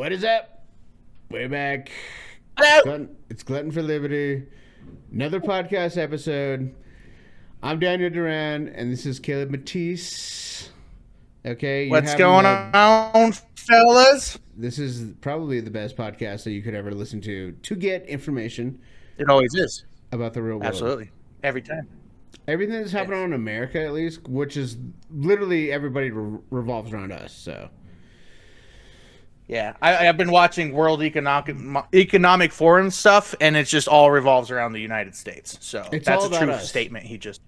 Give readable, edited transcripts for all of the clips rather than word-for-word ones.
What is up? We're back. Hello. It's Glutton for Liberty. Another podcast episode. I'm Daniel Duran, and this is Caleb Matisse. Okay, What's going on, fellas? This is probably the best podcast that you could ever listen to get information. It always is. About the real world. Absolutely. Every time. Everything that's happening in America, at least, which is literally everybody revolves around us, so... Yeah, I've been watching World Economic Forum stuff, and it just all revolves around the United States. So it's that's all a true us. statement he just...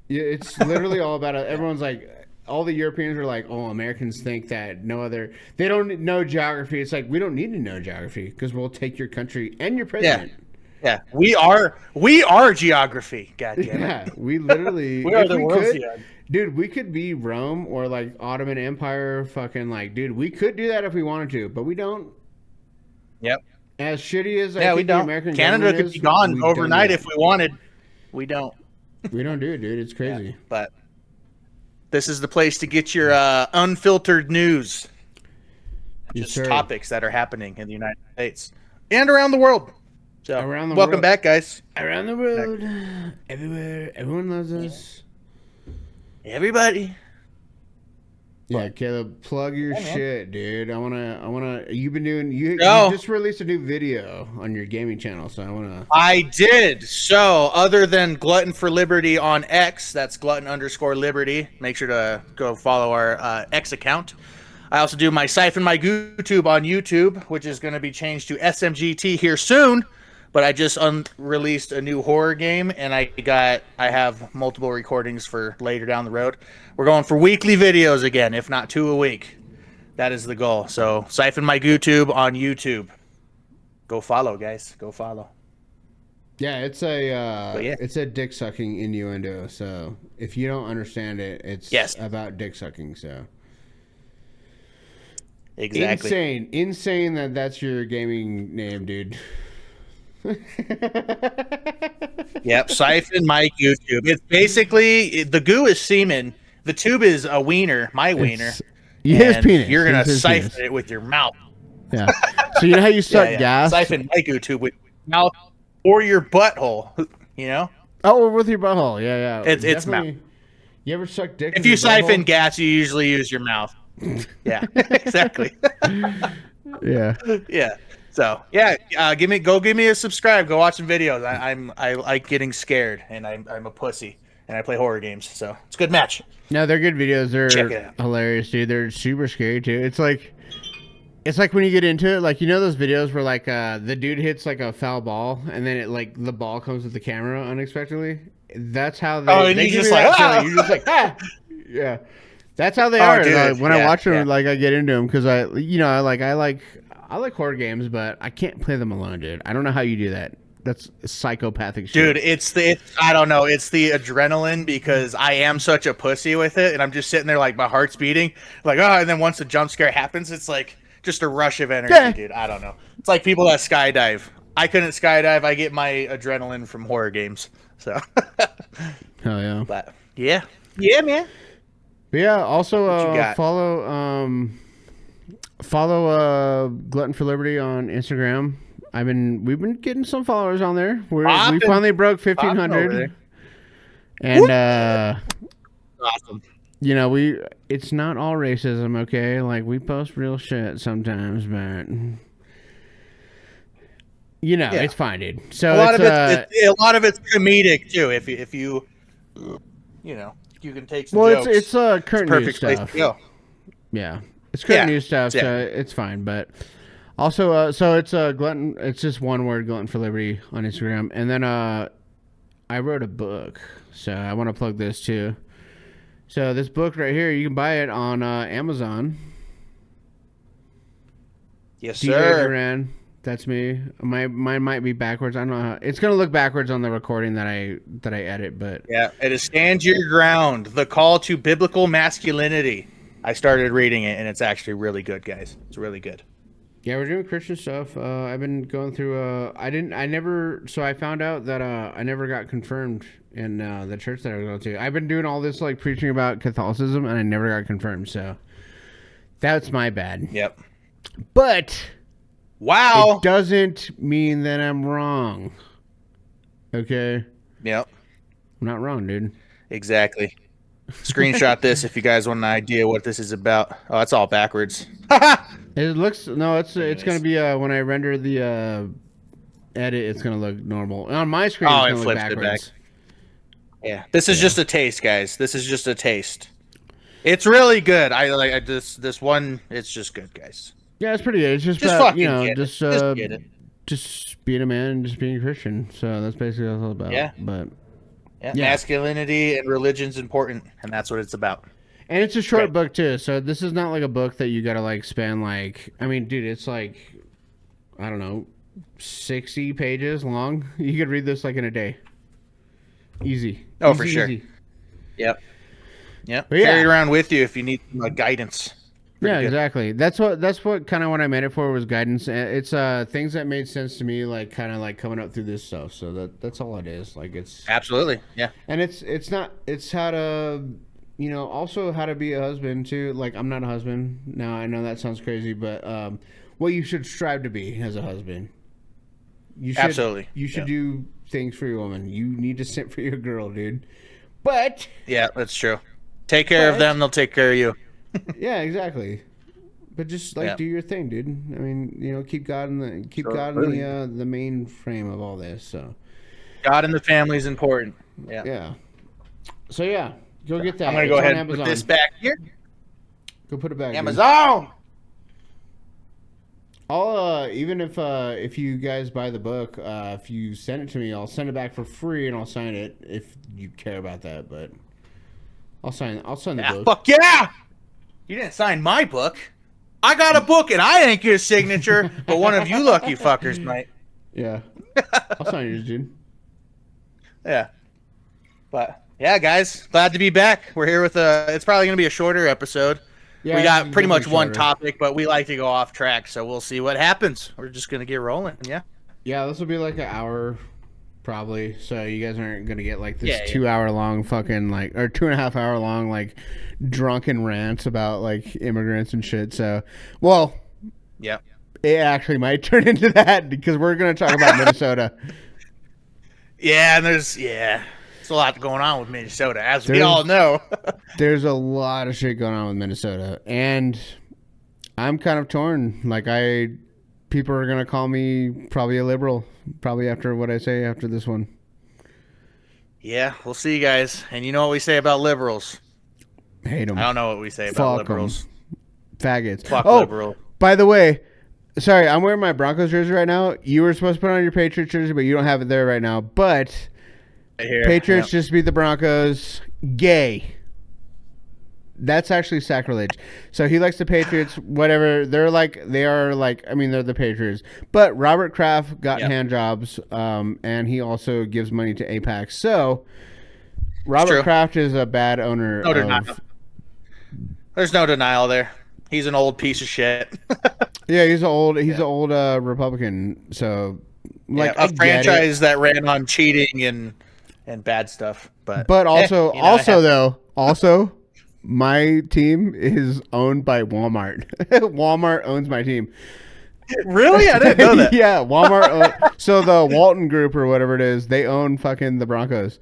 Yeah, it's literally all about it. Everyone's like, all the Europeans are like, oh, Americans think that they don't know geography. It's like, we don't need to know geography because we'll take your country and your president. Yeah, we are geography. Goddamn it. Yeah, we literally, we are the world's geography. Dude, we could be Rome or like Ottoman Empire, fucking like, dude, we could do that if we wanted to, but we don't. Yep. As shitty as we don't. American Canada could be gone overnight if we wanted. We don't. We don't do it, dude. It's crazy. Yeah, but this is the place to get your unfiltered news. Just topics that are happening in the United States and around the world. So, welcome back, guys. Around the world, everywhere, everyone loves us. Everybody. Yeah, Caleb, plug your shit, dude. I wanna. You've been doing. You just released a new video on your gaming channel, so I wanna. I did. So, other than Glutton for Liberty on X, that's Glutton_Liberty. Make sure to go follow our X account. I also do my Siphon My YouTube on YouTube, which is going to be changed to SMGT here soon. But I just released a new horror game, and I have multiple recordings for later down the road. We're going for weekly videos again, if not 2 a week. That is the goal. So, Siphon My YouTube on YouTube. Go follow, guys. Go follow. Yeah, it's a dick sucking innuendo. So if you don't understand it, it's about dick sucking. So exactly, insane that that's your gaming name, dude. Yep, Siphon My YouTube. It's basically the goo is semen. The tube is a wiener, my wiener. His penis. You're gonna siphon it with your mouth. Yeah. So you know how you suck gas? Siphon my goo tube with your mouth or your butthole. You know? Oh, with your butthole. Yeah. It's mouth. You ever suck dick? If you siphon gas, you usually use your mouth. Yeah, exactly. Yeah. Yeah. So give me a subscribe. Go watch some videos. I like getting scared, and I'm a pussy, and I play horror games. So it's a good match. No, they're good videos. They're hilarious, dude. They're super scary too. It's like when you get into it, like you know those videos where like the dude hits like a foul ball, and then it like the ball comes with the camera unexpectedly. That's how they. Oh, and they you're just like, you're just like, ah, yeah. That's how they are. Dude, when I watch them, like I get into them because I like horror games, but I can't play them alone, dude. I don't know how you do that. That's psychopathic shit. Dude, I don't know. It's the adrenaline because I am such a pussy with it, and I'm just sitting there like my heart's beating, like and then once the jump scare happens, it's like just a rush of energy, dude. I don't know. It's like people that skydive. I couldn't skydive. I get my adrenaline from horror games. So. Hell yeah. But yeah, man. But yeah. Also, follow Glutton for Liberty on Instagram. We've been getting some followers on there. We finally broke 1,500, and awesome. You know, it's not all racism, okay? Like we post real shit sometimes, but you know, it's fine, dude. So a lot of it's comedic too. If you know, you can take some jokes. It's current news stuff. Place to go. Yeah. It's current news stuff, so it's fine. But also, so it's Glutton. It's just one word, Glutton for Liberty on Instagram. And then I wrote a book, so I want to plug this too. So this book right here, you can buy it on Amazon. Yes, DJ sir. Duran, that's me. Mine might be backwards. I don't know how. It's gonna look backwards on the recording that I edit, but yeah, it is Stand Your Ground: The Call to Biblical Masculinity. I started reading it, and it's actually really good, guys. It's really good. Yeah, we're doing Christian stuff. I've been going through. So I found out that I never got confirmed in the church that I was going to. I've been doing all this preaching about Catholicism, and I never got confirmed. So that's my bad. Yep. But wow, it doesn't mean that I'm wrong. Okay? Yep. I'm not wrong, dude. Exactly. Screenshot this if you guys want an idea what this is about. Oh, that's all backwards. It looks it's gonna be when I render the edit, it's gonna look normal. On my screen, it's gonna look backwards. It back. Yeah, this is just a taste, guys. This is just a taste. It's really good. I like this one. It's just good, guys. Yeah, it's pretty good. It's just about, just being a man and just being a Christian. So that's basically what it's all about. Yeah, but masculinity and religion's important, and that's what it's about. And it's a short book too, so this is not like a book that you gotta like spend like. I mean, dude, it's like, I don't know, 60 pages long. You could read this like in a day. Easy. Oh, easy, for sure. Easy. Yep. Carry it around with you if you need guidance. Pretty good. Exactly. That's what kind of what I meant it for was guidance. It's things that made sense to me, like kind of like coming up through this stuff. So that's all it is. Like it's absolutely And it's how to. Also how to be a husband too. Like, I'm not a husband. Now, I know that sounds crazy, but what you should strive to be as a husband. You should, absolutely. You should do things for your woman. You need to simp for your girl, dude. But yeah, that's true. Take care of them; they'll take care of you. Yeah, exactly. But just do your thing, dude. I mean, keep God in the main frame of all this. So God in the family is important. Yeah. Yeah. So yeah. Go get that. I'm going to go ahead and put this back here. Go put it back. Amazon. I'll even if you guys buy the book, if you send it to me, I'll send it back for free and I'll sign it if you care about that. But I'll sign the book. Fuck yeah! You didn't sign my book. I got a book and I ain't your signature, but one of you lucky fuckers might. Yeah. I'll sign yours, dude. Yeah. But yeah, guys, glad to be back. We're here with it's probably going to be a shorter episode. Yeah, we got pretty much one topic, but we like to go off track, so we'll see what happens. We're just going to get rolling, yeah? Yeah, this will be like an hour, probably, so you guys aren't going to get like this 2 hour long fucking like, or 2.5 hour long like drunken rants about like immigrants and shit, so, well, yeah, it actually might turn into that because we're going to talk about Minnesota. Yeah, and there's a lot going on with Minnesota, as we all know. There's a lot of shit going on with Minnesota, and I'm kind of torn. Like, people are gonna call me probably a liberal, probably after what I say after this one. Yeah, we'll see, guys. And you know what we say about liberals? Hate them. I don't know what we say about liberals. Faggots. Fuck liberal. By the way, sorry, I'm wearing my Broncos jersey right now. You were supposed to put on your Patriots jersey, but you don't have it there right now. But Patriots just beat the Broncos. Gay. That's actually sacrilege. So he likes the Patriots, whatever. They're the Patriots. But Robert Kraft got hand jobs, and he also gives money to AIPAC. So Robert Kraft is a bad owner. No denial. There's no denial there. He's an old piece of shit. Yeah, he's an old Republican. So a franchise that ran on cheating and bad stuff. But also my team is owned by Walmart. Walmart owns my team. Really? I didn't know that. Yeah, Walmart. So the Walton Group or whatever it is, they own fucking the Broncos.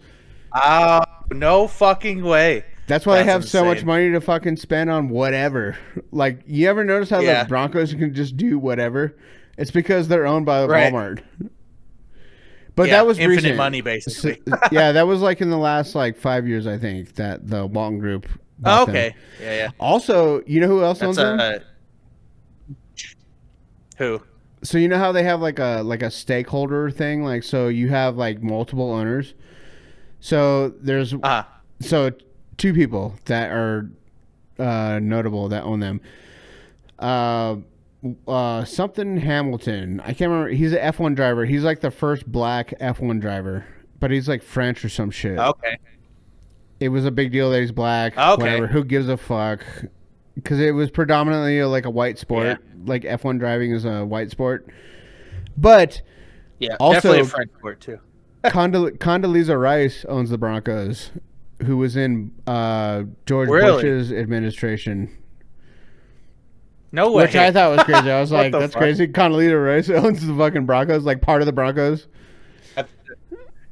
No fucking way. That's why they have so much money to fucking spend on whatever. Like, you ever notice how the Broncos can just do whatever? It's because they're owned by Walmart. But that was infinite recent. Money, basically. Yeah, that was like in the last 5 years, I think, that the Walton Group. Oh, okay. Yeah. Also, you know who else owns them? Who? So you know how they have like a stakeholder thing, like, so you have like multiple owners. So there's two people that are notable that own them. Something Hamilton. I can't remember. He's an F1 driver. He's like the first black F1 driver, but he's like French or some shit. Okay. It was a big deal that he's black. Okay. Whatever. Who gives a fuck? Because it was predominantly like a white sport. Yeah. Like F1 driving is a white sport. But also, definitely a French sport too. Condoleezza Rice owns the Broncos, who was in George Bush's administration. No way. Which I thought was crazy. I was like, that's fuck? crazy. Condoleezza Rice owns the fucking Broncos, like part of the Broncos.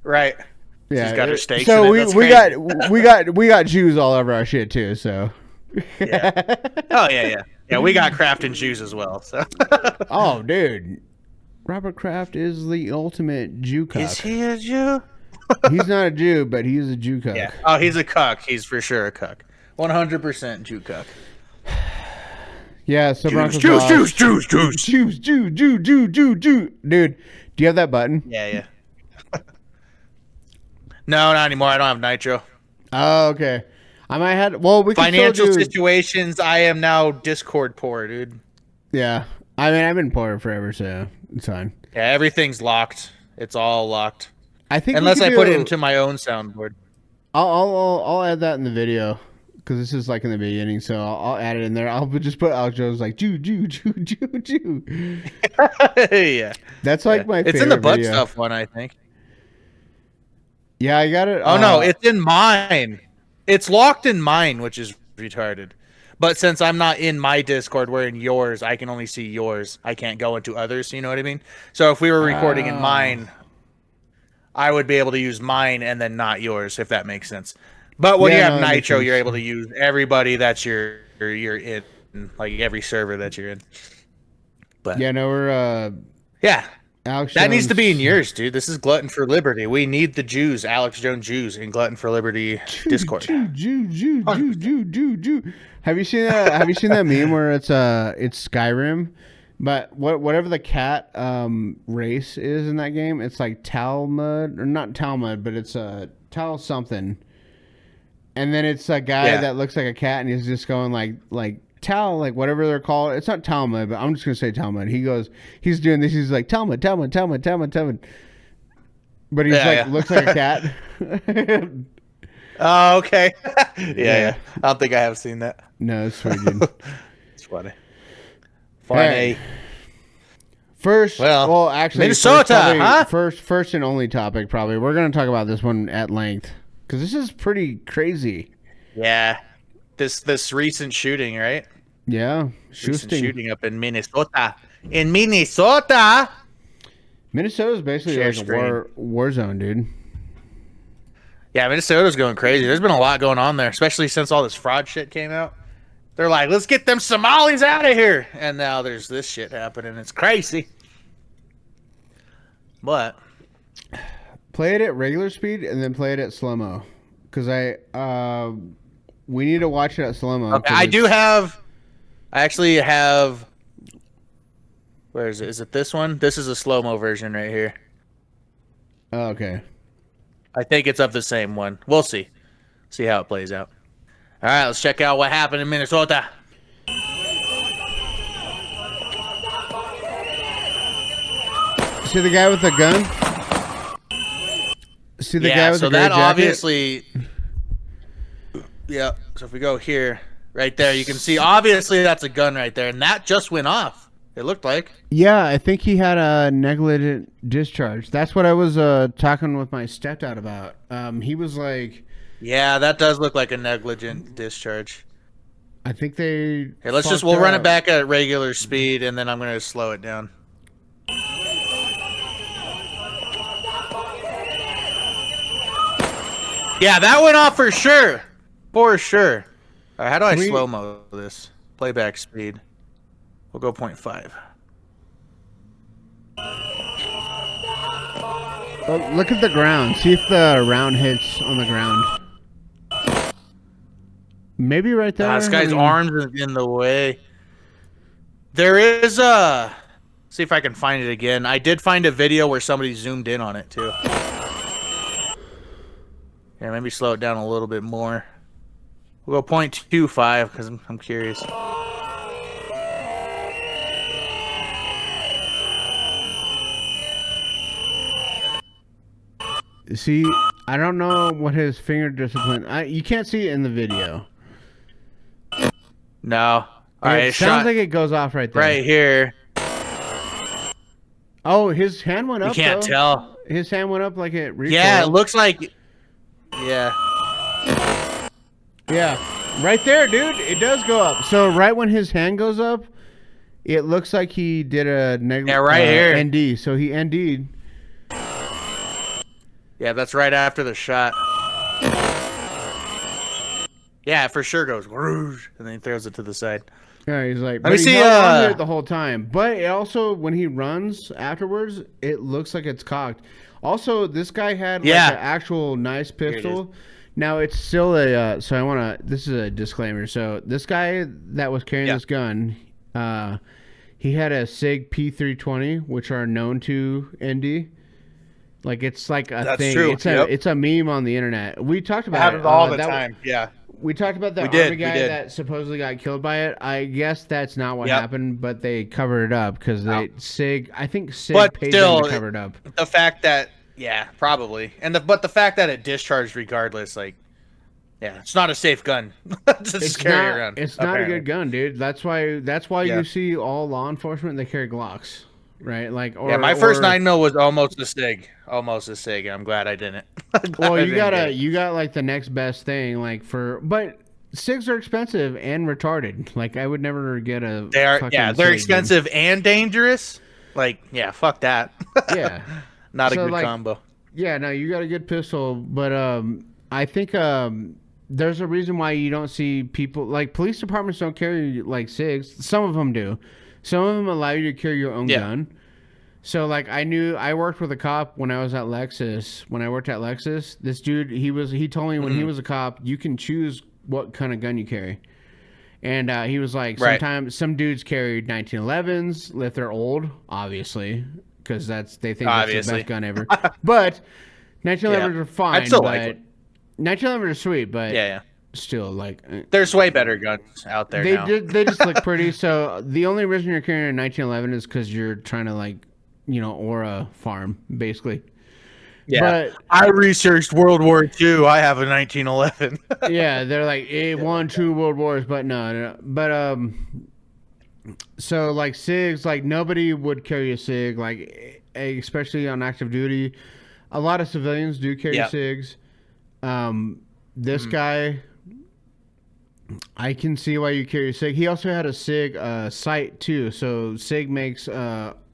Right. Yeah. She's got her stakes. So in it. we got Jews all over our shit too. So. Yeah. Oh yeah. We got Kraft and Jews as well. So. Oh, dude, Robert Kraft is the ultimate Jew cuck. Is he a Jew? He's not a Jew, but he is a Jew cuck. Yeah. Oh, he's a cuck. He's for sure a cuck. 100% Jew cuck. Yeah. So Broncos Jews. Dude, do you have that button? Yeah. No, not anymore. I don't have Nitro. Oh, okay. I might have. Well, we can Financial still do... situations. I am now Discord poor, dude. Yeah. I mean, I've been poor forever, so it's fine. Yeah, everything's locked. It's all locked. I think unless I put it into my own soundboard. I'll add that in the video because this is like in the beginning, so I'll add it in there. I'll just put outros like Jew. Yeah, that's like my favorite. It's in the butt video. stuff one, I think. Yeah, I got it. Oh no, it's in mine. It's locked in mine, which is retarded. But since I'm not in my Discord, we're in yours. I can only see yours. I can't go into others. You know what I mean? So if we were recording in mine, I would be able to use mine and then not yours, if that makes sense. But when you have Nitro, you're able to use everybody that you're in, like every server that you're in. But yeah, no, we're yeah. Alex that Jones. needs to be in yours, dude. This is Glutton for Liberty. We need the Jews, Alex Jones Jews, in Glutton for Liberty Discord. Jew. Have you seen that? Have you seen that meme where it's Skyrim, but whatever the cat race is in that game, it's like Talmud or not Talmud, but it's Tal something, and then it's a guy that looks like a cat, and he's just going like Tal, like whatever they're called. It's not Talmud, but I'm just gonna say Talmud. He's doing this. He's like Talmud, but he's looks like a cat. Oh, okay. yeah. I don't think I have seen that. No, it's pretty good. It's funny. Funny. First, well, actually, Minnesota, first and only topic, probably. We're going to talk about this one at length because this is pretty crazy. Yeah. This recent shooting, right? Yeah. Recent shooting up in Minnesota. Minnesota is basically like a war zone, dude. Yeah, Minnesota's going crazy. There's been a lot going on there, especially since all this fraud shit came out. They're like, let's get them Somalis out of here. And now there's this shit happening. It's crazy. But play it at regular speed and then play it at slow-mo. Because we need to watch it at slow-mo. Okay, I actually have, where is it? Is it this one? This is a slow-mo version right here. Oh, okay. I think it's of the same one. We'll see. See how it plays out. All right, let's check out what happened in Minnesota. See the guy with the gun? See the guy with the gray jacket? Obviously... Yeah, so if we go here, right there, you can see obviously that's a gun right there, and that just went off. It looked like. Yeah, I think he had a negligent discharge. That's what I was talking with my stepdad about. He was like... Yeah, that does look like a negligent discharge. I think they... Here, we'll run it back at regular speed, and then I'm going to slow it down. Yeah, that went off for sure. For sure. All right, how do I slow-mo this? Playback speed. We'll go 0.5. Oh, look at the ground. See if the round hits on the ground. Maybe right there. This guy's arms are in the way. There is a... See if I can find it again. I did find a video where somebody zoomed in on it, too. Yeah, maybe slow it down a little bit more. We'll go 0.25 because I'm curious. See, I don't know what his finger discipline... you can't see it in the video. No. All right, it sounds like it goes off right there. Right here. Oh, his hand went up. You can't tell. His hand went up like it recoiled. Yeah, it looks like... Yeah. Yeah. Right there, dude. It does go up. So right when his hand goes up, It looks like he did a here. ND. So he ND'd. Yeah, that's right after the shot. Yeah, it for sure goes whoosh, and then he throws it to the side. Yeah, he's like, let me see. Held it the whole time, but it also when he runs afterwards, it looks like it's cocked. Also, this guy had like an actual nice pistol. Now it's still a. So I want to. This is a disclaimer. So this guy that was carrying this gun, he had a SIG P320, which are known to ND. Like it's like a thing. True. It's a meme on the internet. We talked about it. Happens all the time. Yeah. We talked about the army guy that supposedly got killed by it. I guess that's not what happened, but they covered it up because SIG paid them to cover it up. The fact that probably, but the fact that it discharged regardless, like, it's not a safe gun to just carry around. It's not a good gun, dude. That's why you see all law enforcement they carry Glocks. Right, like my first 9mm was almost a SIG, and I'm glad I didn't. You got like the next best thing, like but SIGs are expensive and retarded. Like I would never get a. They're expensive and dangerous. Like fuck that. Yeah, not a good combo. Yeah, no, you got a good pistol, but I think there's a reason why you don't see people like police departments don't carry like SIGs. Some of them do. Some of them allow you to carry your own gun. So, like, I worked with a cop when I was at Lexus. When I worked at Lexus, this dude, he told me when he was a cop, you can choose what kind of gun you carry. And he was like, sometimes some dudes carried 1911s if they're old, obviously, because they think that's the best gun ever. But 1911s are fine. I still like it. 1911s are sweet, but still, like, there's way better guns out there now. They just look pretty. So the only reason you're carrying a 1911 is because you're trying to, like, or a farm, basically. Yeah, but I researched World War II. I have a 1911. Yeah, they're like, it won 2 World Wars, but no. But so like SIGs, like nobody would carry a SIG, like especially on active duty. A lot of civilians do carry SIGs. This guy, I can see why you carry a SIG. He also had a SIG sight too. So SIG makes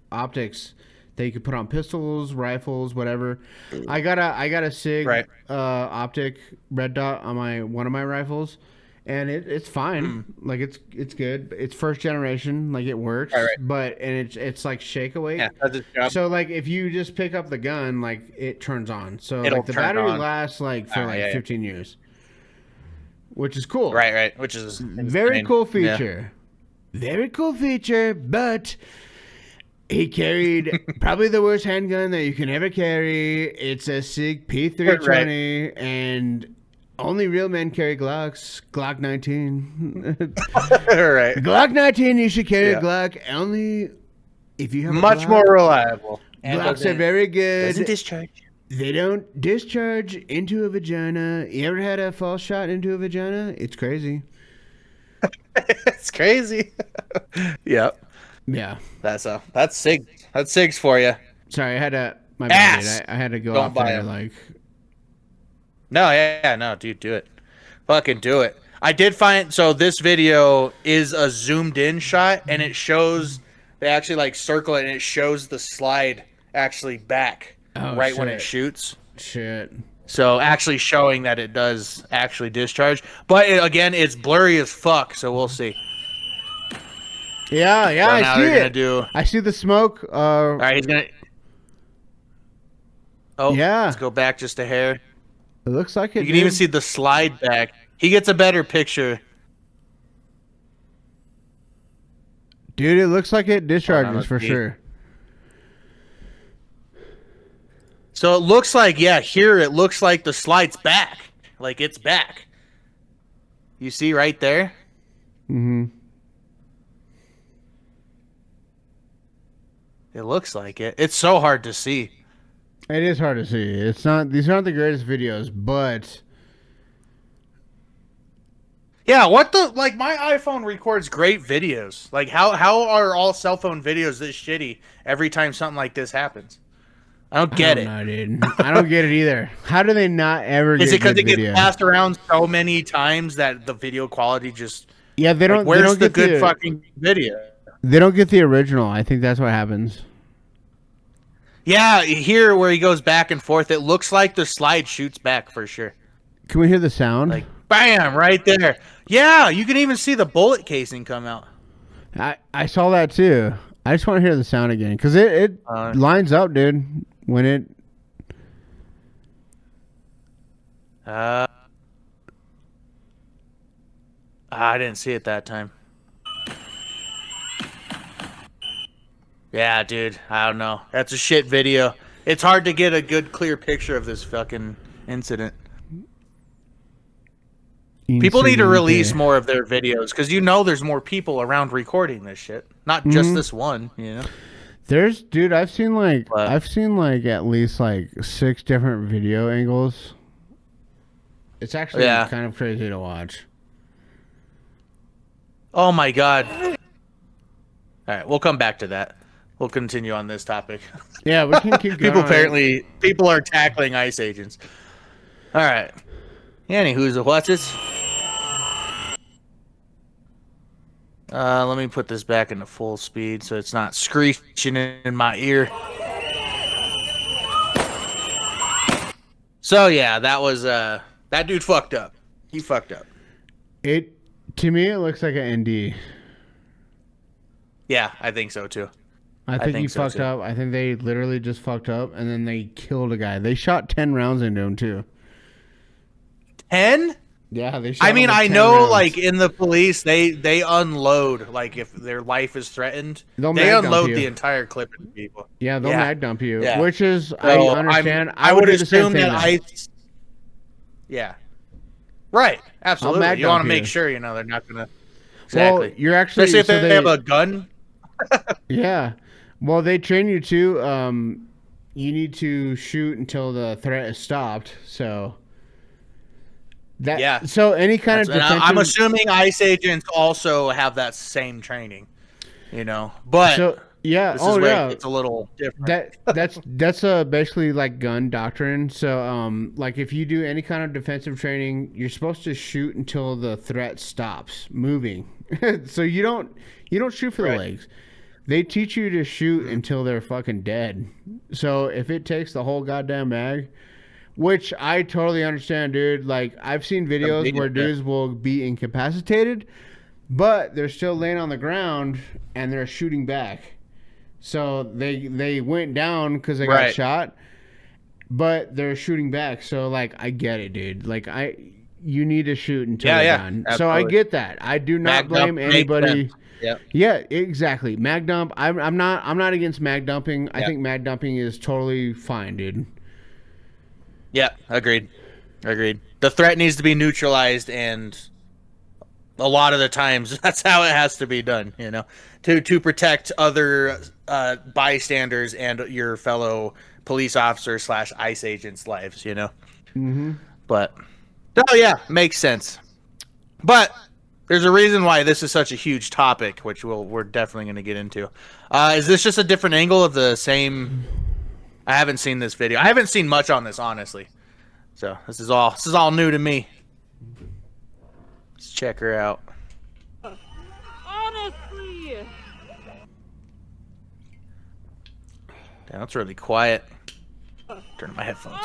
optics that you could put on pistols, rifles, whatever. I got a SIG optic red dot on one of my rifles, and it's fine. Like it's good. It's first generation. Like it works. But it's like shake awake. Yeah, that's its job. So like if you just pick up the gun, like it turns on. So like the battery lasts like for 15 years. Which is cool. Right. Which is very cool feature. Yeah. Very cool feature, but he carried probably the worst handgun that you can ever carry. It's a SIG P320, and only real men carry Glocks. Glock 19. Right. Glock 19, you should carry a Glock only if you have much more reliable. Glocks are very good. Doesn't discharge. They don't discharge into a vagina. You ever had a false shot into a vagina? It's crazy. It's crazy. Yep. Yeah. That's SIG. That's SIGs for you. Sorry, I had to. My bad. I had to go off there. Like. No, dude, do it. Fucking do it. I did find this video is a zoomed in shot, and it shows they actually like circle it, and it shows the slide actually back. When it shoots. Shit. So actually showing that it does actually discharge. But again, it's blurry as fuck, so we'll see. Yeah, I see it. I see the smoke. All right, he's going to... Oh, yeah. Let's go back just a hair. It looks like it. You can even see the slide back. He gets a better picture. Dude, it looks like it discharges for sure. So it looks like, here it looks like the slide's back. Like it's back. You see right there? Mm-hmm. It looks like it. It's so hard to see. It is hard to see. These aren't the greatest videos, but yeah, my iPhone records great videos. Like how are all cell phone videos this shitty every time something like this happens? I don't get it. No, dude. I don't get it either. How do they not ever get Is it because it gets passed around so many times that the video quality just... Yeah, they don't... Where's they don't the good fucking video? They don't get the original. I think that's what happens. Yeah, here where he goes back and forth, it looks like the slide shoots back for sure. Can we hear the sound? Like, bam, right there. Yeah, you can even see the bullet casing come out. I saw that too. I just want to hear the sound again because it lines up, dude. When it. I didn't see it that time. Yeah, dude. I don't know. That's a shit video. It's hard to get a good, clear picture of this fucking incident. People need to release more of their videos because there's more people around recording this shit, not just this one. Dude, I've seen like at least like 6 different video angles. It's actually kind of crazy to watch. Oh my god! All right, we'll come back to that. We'll continue on this topic. Yeah, we can keep going. People are tackling ICE agents. All right. Anywho's what's it? Let me put this back into full speed so it's not screeching in my ear. So yeah, that was that dude fucked up. He fucked up. To me, it looks like an ND. Yeah, I think so too. I think he fucked up. I think they literally just fucked up, and then they killed a guy. They shot 10 rounds into him too. 10? Yeah, they shot I mean, I know, rounds. like, in the police, they unload, like, if their life is threatened, they unload the entire clip of people. Yeah, they'll mag dump you, yeah. which is, so I understand. I would do the same assume thing, that Yeah. Right, absolutely. You want to make sure, they're not going to... Exactly. Well, you're actually... Especially if they have a gun. Yeah. Well, they train you, too. You need to shoot until the threat is stopped, so... So any kind of defensive... I'm assuming ICE agents also have that same training, but it's a little different. That's basically like gun doctrine. So like if you do any kind of defensive training, you're supposed to shoot until the threat stops moving. So you don't shoot for the legs. They teach you to shoot until they're fucking dead. So if it takes the whole goddamn mag. Which I totally understand, dude. Like, I've seen videos where dudes will be incapacitated, but they're still laying on the ground and they're shooting back. So they went down because they got shot, but they're shooting back. So, like, I get it, dude. Like, you need to shoot until they're done. Absolutely. So I get that. I do not blame anybody. Yep. Yeah, exactly. Mag dump. I'm not against mag dumping. I think mag dumping is totally fine, dude. Yeah, agreed. The threat needs to be neutralized, and a lot of the times that's how it has to be done, to protect other bystanders and your fellow police officers / ICE agents' lives, Mm-hmm. But, makes sense. But there's a reason why this is such a huge topic, which we're definitely going to get into. Is this just a different angle of the same... I haven't seen this video. I haven't seen much on this, honestly. So this is all new to me. Let's check her out. Honestly. Damn, that's really quiet. Turn my headphones.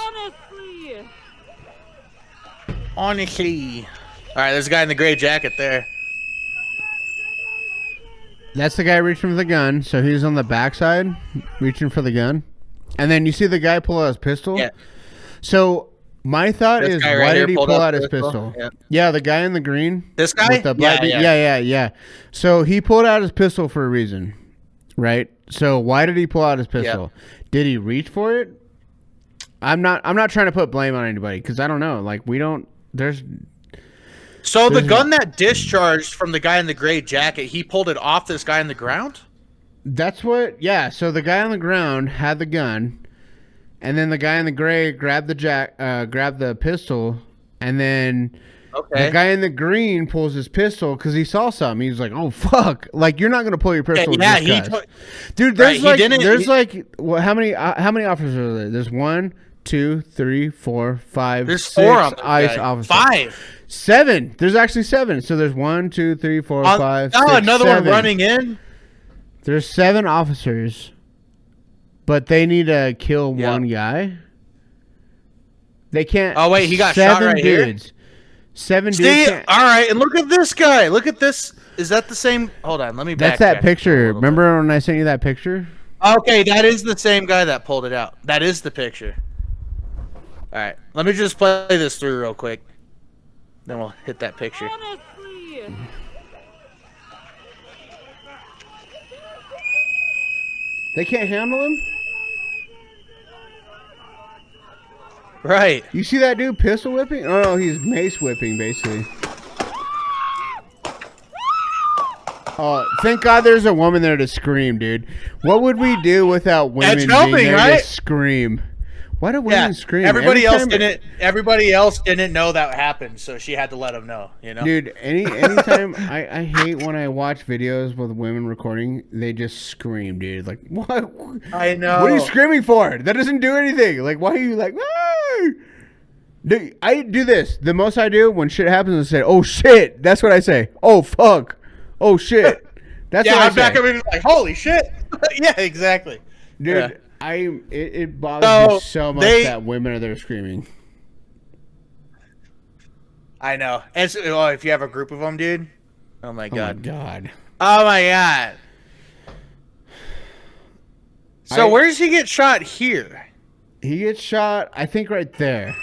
Honestly. All right, there's a guy in the gray jacket there. That's the guy reaching for the gun. So he's on the backside, reaching for the gun. And then you see the guy pull out his pistol. Yeah. So my thought is, why did he pull out his pistol? Yeah, the guy in the green. This guy? With the black yeah. So he pulled out his pistol for a reason, right? So why did he pull out his pistol? Yeah. Did he reach for it? I'm not trying to put blame on anybody because I don't know. Like So the gun that discharged from the guy in the gray jacket, he pulled it off this guy on the ground? That's what, so the guy on the ground had the gun, and then the guy in the gray grabbed the pistol, and then the guy in the green pulls his pistol because he saw something. He was like, "Oh fuck!" Like you're not gonna pull your pistol. Dude, there's how many officers are there? There's 1, 2, 3, 4, 5. There's 6 4 on the ICE guy. officers. 5. 7. There's actually 7. So there's 1, 2, 3, 4, 5. 6, another 7. one running in. There's 7 officers, but they need to kill one guy. They can't. Oh wait, he got shot right dudes. here. 7 See, dudes. Can't. All right, and look at this guy. Look at this. Is that the same? Hold on, let me. That's that picture. Remember when I sent you that picture? Okay, that is the same guy that pulled it out. That is the picture. All right, let me just play this through real quick. Then we'll hit that picture. Honestly. They can't handle him? Right. You see that dude pistol whipping? Oh no, he's mace whipping basically. Oh, thank God there's a woman there to scream, dude. What would we do without women being there to scream? Why do women scream? Everybody else didn't know that happened, so she had to let them know, you know? Dude, anytime I hate when I watch videos with women recording, they just scream, dude. Like, what? I know. What are you screaming for? That doesn't do anything. Like, why are you like, ah! Dude, I do this. The most I do when shit happens is say, oh shit. That's what I say. Oh fuck. Oh shit. That's what I say. I'm back up and like, holy shit. Yeah, exactly. Dude. Yeah. It bothers me so much that women are there screaming. I know. And so, if you have a group of them, dude. Oh my god. Oh my god. Oh my god. So where does he get shot here? He gets shot, I think, right there.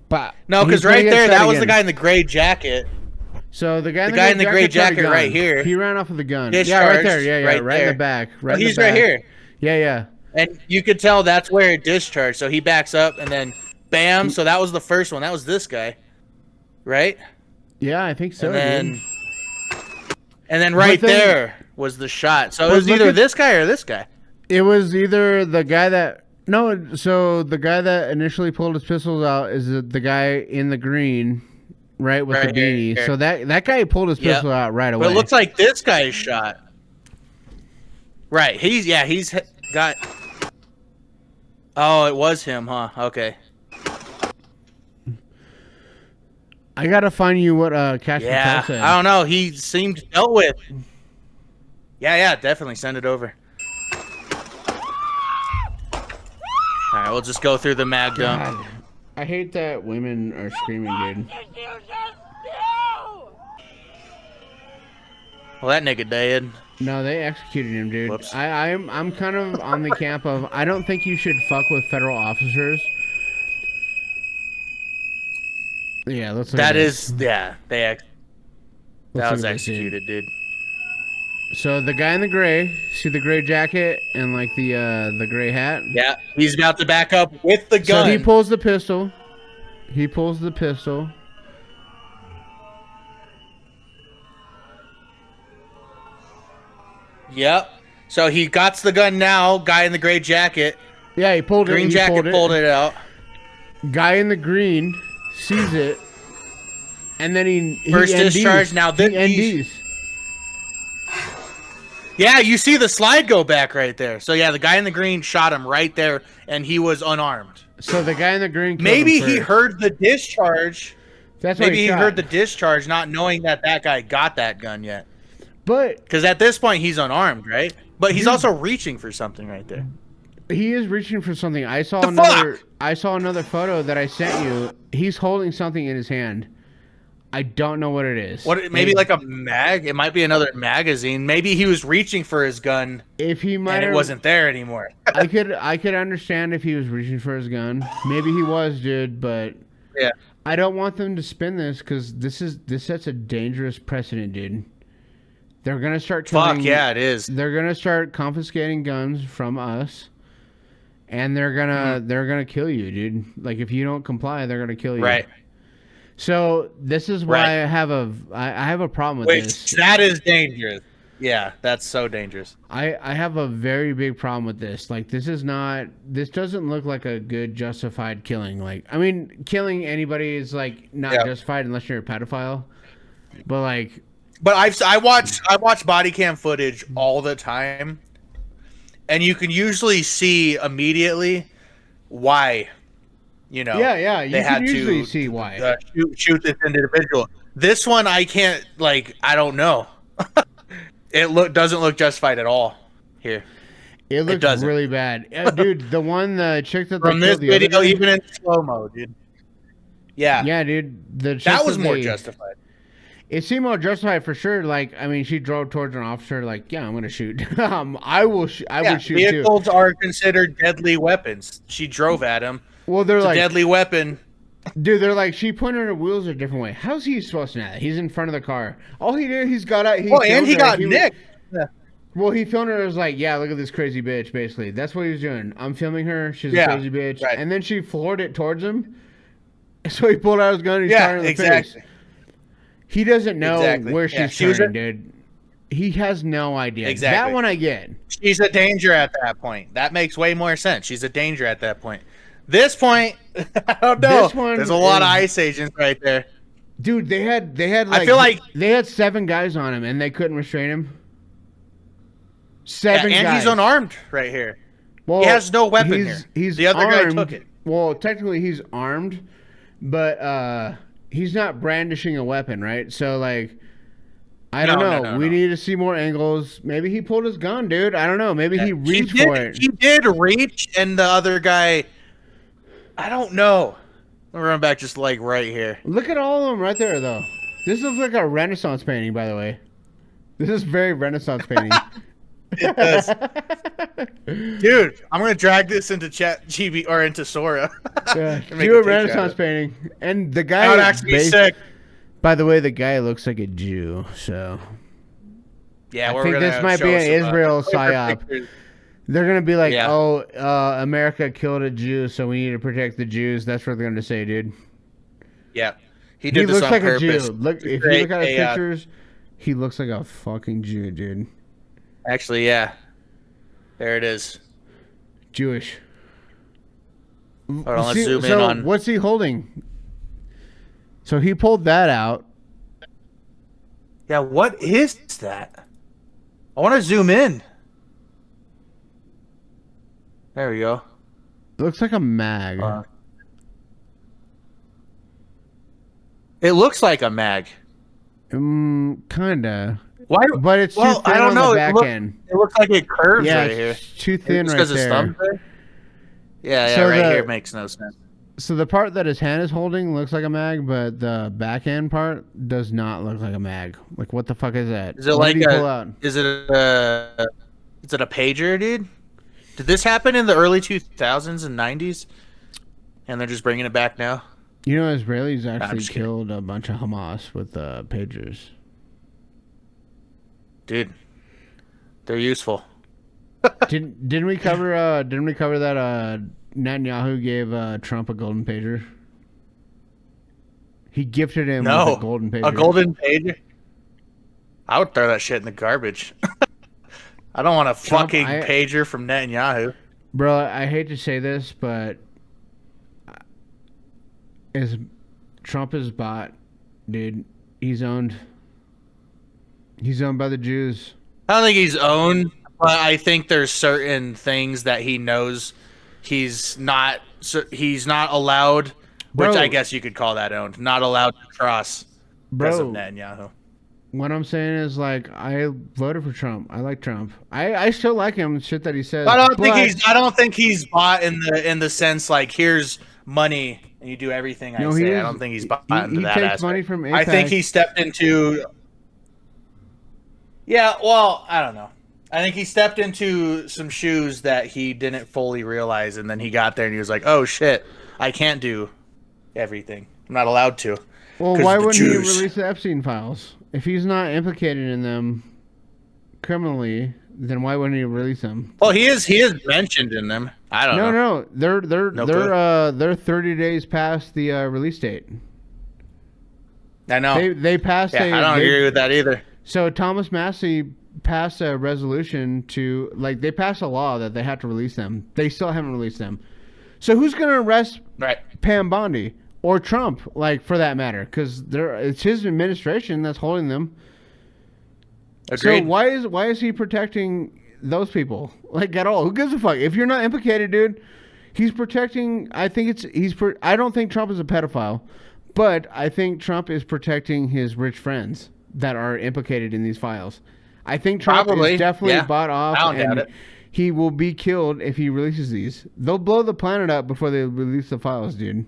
But no, because right there, that was the guy in the gray jacket. So the guy in the gray jacket right here. He ran off with a gun. Discharged, yeah, right there. Yeah, right in the back. Right. He's right here. Yeah. And you could tell that's where it discharged. So he backs up and then bam. So that was the first one. That was this guy. Right? Yeah, I think so. And then right there was the shot. So it was either this guy or this guy. It was either the guy that... No, so the guy that initially pulled his pistols out is the guy in the green, right, with the beanie. Here. So that guy pulled his pistol out right away. But it looks like this guy is shot. Right. He's got... Oh, it was him, huh? Okay. I gotta find you what Cash Patel said. I don't know. He seemed dealt with. Yeah, definitely send it over. All right, we'll just go through the mag dump. I hate that women are screaming, dude. Well, that nigga dead. No, they executed him, dude. Whoops. I'm kind of on the camp of I don't think you should fuck with federal officers. Yeah, let's. That was executed, dude. So the guy in the gray, see the gray jacket and like the gray hat. Yeah, he's about to back up with the gun. So he pulls the pistol. Yep. So he got the gun now. Guy in the gray jacket. Yeah, he pulled it. Green jacket pulled it out. Guy in the green sees it, and then he first NDs. Discharge. Now then NDs. Yeah, you see the slide go back right there. So yeah, the guy in the green shot him right there, and he was unarmed. So the guy in the green. Maybe he heard the discharge. That's maybe he heard the discharge, not knowing that guy got that gun yet. But because at this point he's unarmed, right? But he's also reaching for something right there. He is reaching for something. I saw another photo that I sent you. He's holding something in his hand. I don't know what it is. Maybe like a mag? It might be another magazine. Maybe he was reaching for his gun. If he might, and it wasn't there anymore. I could understand if he was reaching for his gun. Maybe he was, dude. But yeah, I don't want them to spin this because this sets a dangerous precedent, dude. They're gonna start killing. Fuck yeah, it is. They're gonna start confiscating guns from us, and they're gonna kill you, dude. Like if you don't comply, they're gonna kill you. Right. So this is why I have a problem with this. That is dangerous. Yeah, that's so dangerous. I have a very big problem with this. Like this doesn't look like a good justified killing. Like I mean, killing anybody is like not justified unless you're a pedophile. But like. But I watch body cam footage all the time, and you can usually see immediately why, you know. Yeah, you can usually see why shoot this individual. This one I can't I don't know. It doesn't look justified at all here. It looks really bad, dude. The chick that from they this killed the video, other day, even in slow mo, dude. Yeah, dude. That was more justified. It seemed more justified for sure. Like, I mean, she drove towards an officer. Like, yeah, I'm gonna shoot. I would shoot vehicles too. are considered deadly weapons. She drove at him. Well, they're it's like a deadly weapon. Dude, they're like, she pointed her wheels a different way. How's he supposed to know that? He's in front of the car. All he did, he's got out. He got nicked. Well, he filmed her as like, yeah, look at this crazy bitch, basically. That's what he was doing. I'm filming her. She's a crazy bitch. Right. And then she floored it towards him. So he pulled out his gun and he shot her in the face. He doesn't know where she's turning, dude. He has no idea. Exactly. That one I get. She's a danger at that point. That makes way more sense. She's a danger at that point. This point, I don't know. There's a lot of ICE agents right there. Dude, they had like, I feel like they had 7 guys on him and they couldn't restrain him. 7 and guys. He's unarmed right here. Well, he has no weapon here. The other armed. guy took it. Well, technically he's armed, but he's not brandishing a weapon, right? So like, I don't know. No. We need to see more angles. Maybe he pulled his gun, dude. I don't know. Maybe he reached for it. He did reach, and the other guy, I don't know. I'm run back just like right here. Look at all of them right there, though. This looks like a Renaissance painting, by the way. This is very Renaissance painting. It does. Dude, I'm gonna drag this into ChatGPT or into Sora. Yeah, do a Renaissance painting, and the guy that would actually be sick. By the way, the guy looks like a Jew, so yeah, I think this might be an Israel psyop. They're gonna be like, "Oh, America killed a Jew, so we need to protect the Jews." That's what they're gonna say, dude. Yeah, he did this looks on like purpose. a Jew. Look, if you look at his pictures, he looks like a fucking Jew, dude. Actually, yeah. There it is. Jewish. Hold on, let's zoom in on. What's he holding? So he pulled that out. Yeah, what is that? I want to zoom in. There we go. It looks like a mag. It looks like a mag. Kinda. Why? But it's too thin on the back end. It looks like it curves right here. It's too thin right there. Yeah, so right here makes no sense. So the part that his hand is holding looks like a mag, but the back end part does not look like a mag. Like, what the fuck is that? Is it like is it a pager, dude? Did this happen in the early 2000s and 90s? And they're just bringing it back now? You know, Israelis actually killed a bunch of Hamas with pagers. Dude, they're useful. Didn't we cover that Netanyahu gave Trump a golden pager? He gifted him with a golden pager. A golden pager? I would throw that shit in the garbage. I don't want a fucking pager from Netanyahu. Bro, I hate to say this, but Trump is bought, dude. He's owned. He's owned by the Jews. I don't think he's owned, but I think there's certain things that he knows he's not allowed, which I guess you could call that owned. Not allowed to cross because of Netanyahu. What I'm saying is, like, I voted for Trump. I like Trump. I still like him. Shit that he says. I don't think he's bought in the sense like, here's money and you do everything I say. I don't think he's bought into that. He takes money from AIPAC. I think he stepped into. Yeah, well, I don't know. I think he stepped into some shoes that he didn't fully realize, and then he got there and he was like, "Oh shit, I can't do everything. I'm not allowed to." Well, why wouldn't he release the Epstein files? If he's not implicated in them criminally, then why wouldn't he release them? Well, he is mentioned in them. I don't know. No, they're 30 days past the release date. I know. They passed. Yeah, I don't agree with that either. So Thomas Massey passed a resolution to, like, they passed a law that they have to release them. They still haven't released them. So who's going to arrest Pam Bondi or Trump, like, for that matter? Because it's his administration that's holding them. Agreed. So why is he protecting those people, like, at all? Who gives a fuck? If you're not implicated, dude, he's protecting. I don't think Trump is a pedophile, but I think Trump is protecting his rich friends that are implicated in these files. I think Trump is definitely bought off, I don't doubt and it. he will be killed if he releases these. They'll blow the planet up before they release the files, dude.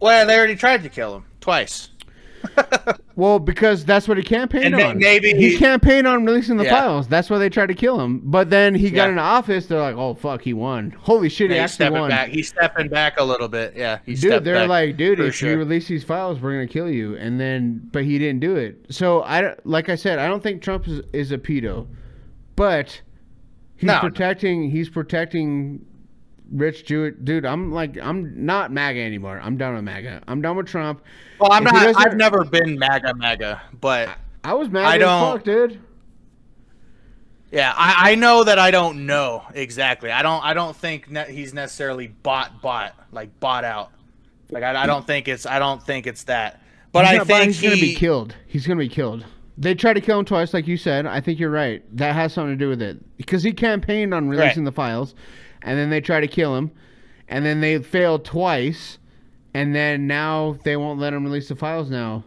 Well, they already tried to kill him twice. Well, because that's what he campaigned on. Maybe he campaigned on releasing the files. That's why they tried to kill him. But then he got into office. They're like, "Oh fuck, he won! Holy shit, he actually won!" He's stepping back a little bit. Yeah, they're like, "Dude, if you release these files, we're gonna kill you." And then, but he didn't do it. So like I said, I don't think Trump is a pedo, but he's protecting rich Jewish dude. I'm not MAGA anymore. I'm done with MAGA. I'm done with Trump. Well, I'm not. I've never been MAGA, but I was MAGA as fuck, dude. Yeah, I know that I don't know exactly. I don't think he's necessarily bought out. Like I don't think it's that. But I think he's gonna be killed. He's gonna be killed. They tried to kill him twice, like you said. I think you're right. That has something to do with it because he campaigned on releasing the files. And then they try to kill him, and then they failed twice, and then now they won't let him release the files now.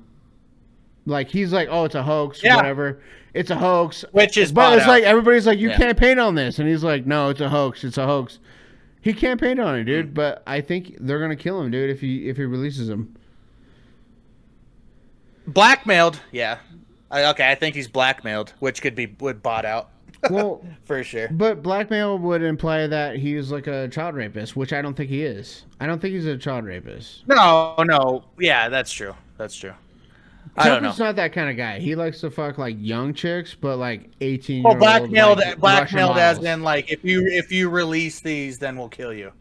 Like, he's like, oh, it's a hoax, whatever. It's a hoax. Which is But it's like, everybody's like, you campaigned on this. And he's like, no, it's a hoax. It's a hoax. He campaigned on it, dude. But I think they're going to kill him, dude, if he releases them. Blackmailed, yeah. Okay, I think he's blackmailed, which would bot out. Well, for sure. But blackmail would imply that he's like a child rapist, which I don't think he is. I don't think he's a child rapist. No. Yeah, that's true. I don't know. Trump's not that kind of guy. He likes to fuck like young chicks, but like 18. Well, blackmailed as in like if you release these, then we'll kill you.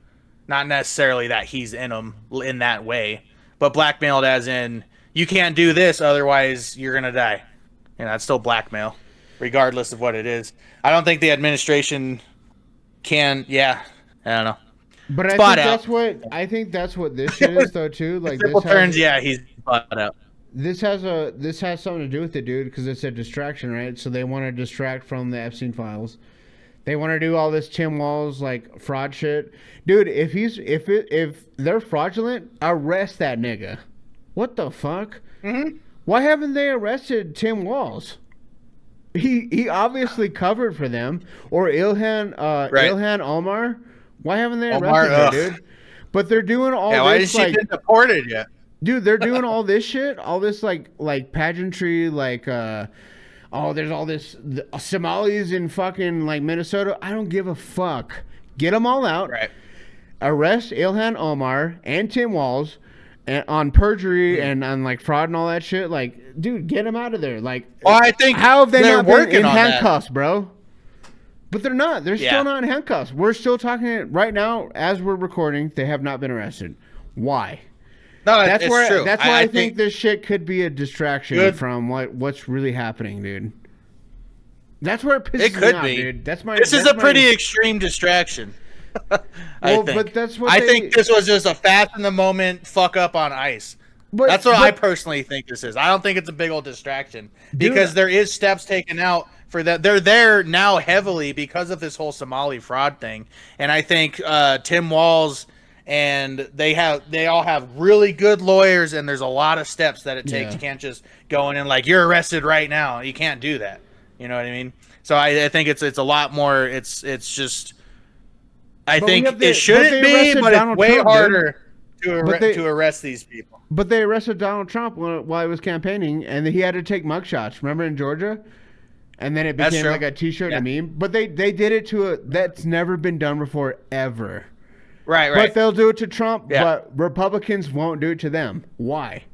Not necessarily that he's in them in that way, but blackmailed as in you can't do this, otherwise you're gonna die. And that's still blackmail, regardless of what it is. I don't think the administration can. Yeah, I don't know. But I think that's what this shit is though too. Like this turns, he's bought out. This has something to do with it, dude, because it's a distraction, right? So they want to distract from the Epstein files. They want to do all this Tim Walz like fraud shit, dude. If they're fraudulent, arrest that nigga. What the fuck? Mm-hmm. Why haven't they arrested Tim Walz? He obviously covered for them, or Ilhan Omar. Why haven't they arrested her, dude? But they're doing all this. Why has she been deported yet? Dude, they're doing all this shit, all this like pageantry, like there's all this Somalis in fucking like Minnesota. I don't give a fuck. Get them all out. Right. Arrest Ilhan Omar and Tim Walz on perjury and on like fraud and all that shit. Like, dude, get them out of there. Like, I think how have they not been in handcuffs, that, bro? But they're not. They're still not in handcuffs. We're still talking right now as we're recording. They have not been arrested. Why? No, it's true. That's why I think this shit could be a distraction from what's really happening, dude. That's where it pisses me off, dude. This is a pretty extreme distraction. I think. But that's what I think this was just a fast in the moment fuck up on ice. That's what I personally think this is. I don't think it's a big old distraction because there is steps taken out for that. They're there now heavily because of this whole Somali fraud thing, and I think Tim Walz and they all have really good lawyers, and there's a lot of steps that it takes. You can't just go in and like you're arrested right now. You can't do that. You know what I mean? So I think it's a lot more. It's just. I think it shouldn't be, but it's way harder to arrest these people. But they arrested Donald Trump while he was campaigning, and he had to take mugshots. Remember in Georgia? And then it became like a T-shirt and a meme. But they did it that's never been done before, ever. Right. But they'll do it to Trump, but Republicans won't do it to them. Why?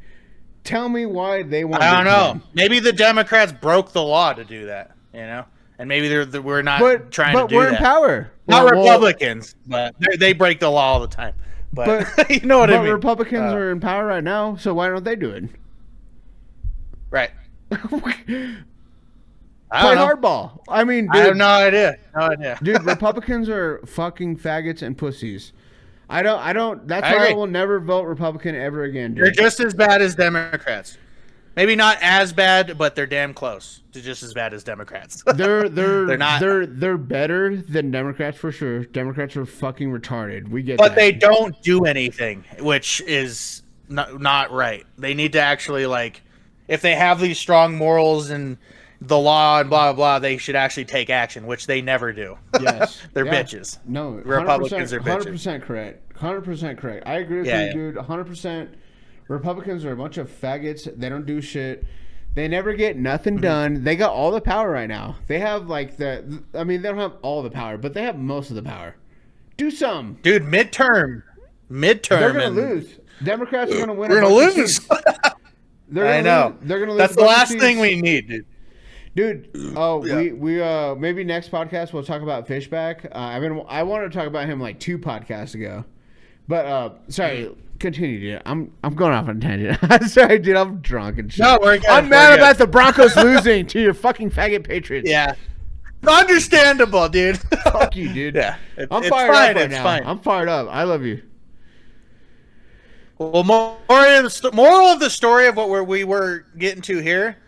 Tell me why they won't. I don't know. Maybe the Democrats broke the law to do that, you know? And maybe we're not trying to do that. But we're in power. Not Republicans, but they break the law all the time. But you know what I mean? But Republicans are in power right now, so why don't they do it? Right. Play hardball. I mean, dude, I have no idea. Dude, Republicans are fucking faggots and pussies. I don't. That's why I will never vote Republican ever again, dude. They're just as bad as Democrats. Maybe not as bad, but they're damn close to just as bad as Democrats. They're not. They're better than Democrats for sure. Democrats are fucking retarded. We get but they don't do anything, which is not right. They need to actually, like, if they have these strong morals and the law and blah blah blah, they should actually take action, which they never do. Yes, they're bitches. No, Republicans are bitches. 100% correct. 100% correct. I agree with you, dude. 100%. Republicans are a bunch of faggots. They don't do shit. They never get nothing done. They got all the power right now. They have like they don't have all the power, but they have most of the power. Do some, dude. Midterm. They're gonna lose. Democrats are gonna win. We're gonna lose. I know. They're gonna lose. That's the last thing we need, dude. Dude, we maybe next podcast we'll talk about Fishback. I wanted to talk about him like 2 podcasts ago, but sorry, continue, dude. I'm going off on a tangent. Sorry, dude. I'm drunk and shit. No, we're good. I'm mad about the Broncos losing to your fucking faggot Patriots. Yeah, understandable, dude. Fuck you, dude. Yeah, I'm fired up right now. I'm fired up. I love you. Well, moral of the story of what we were getting to here.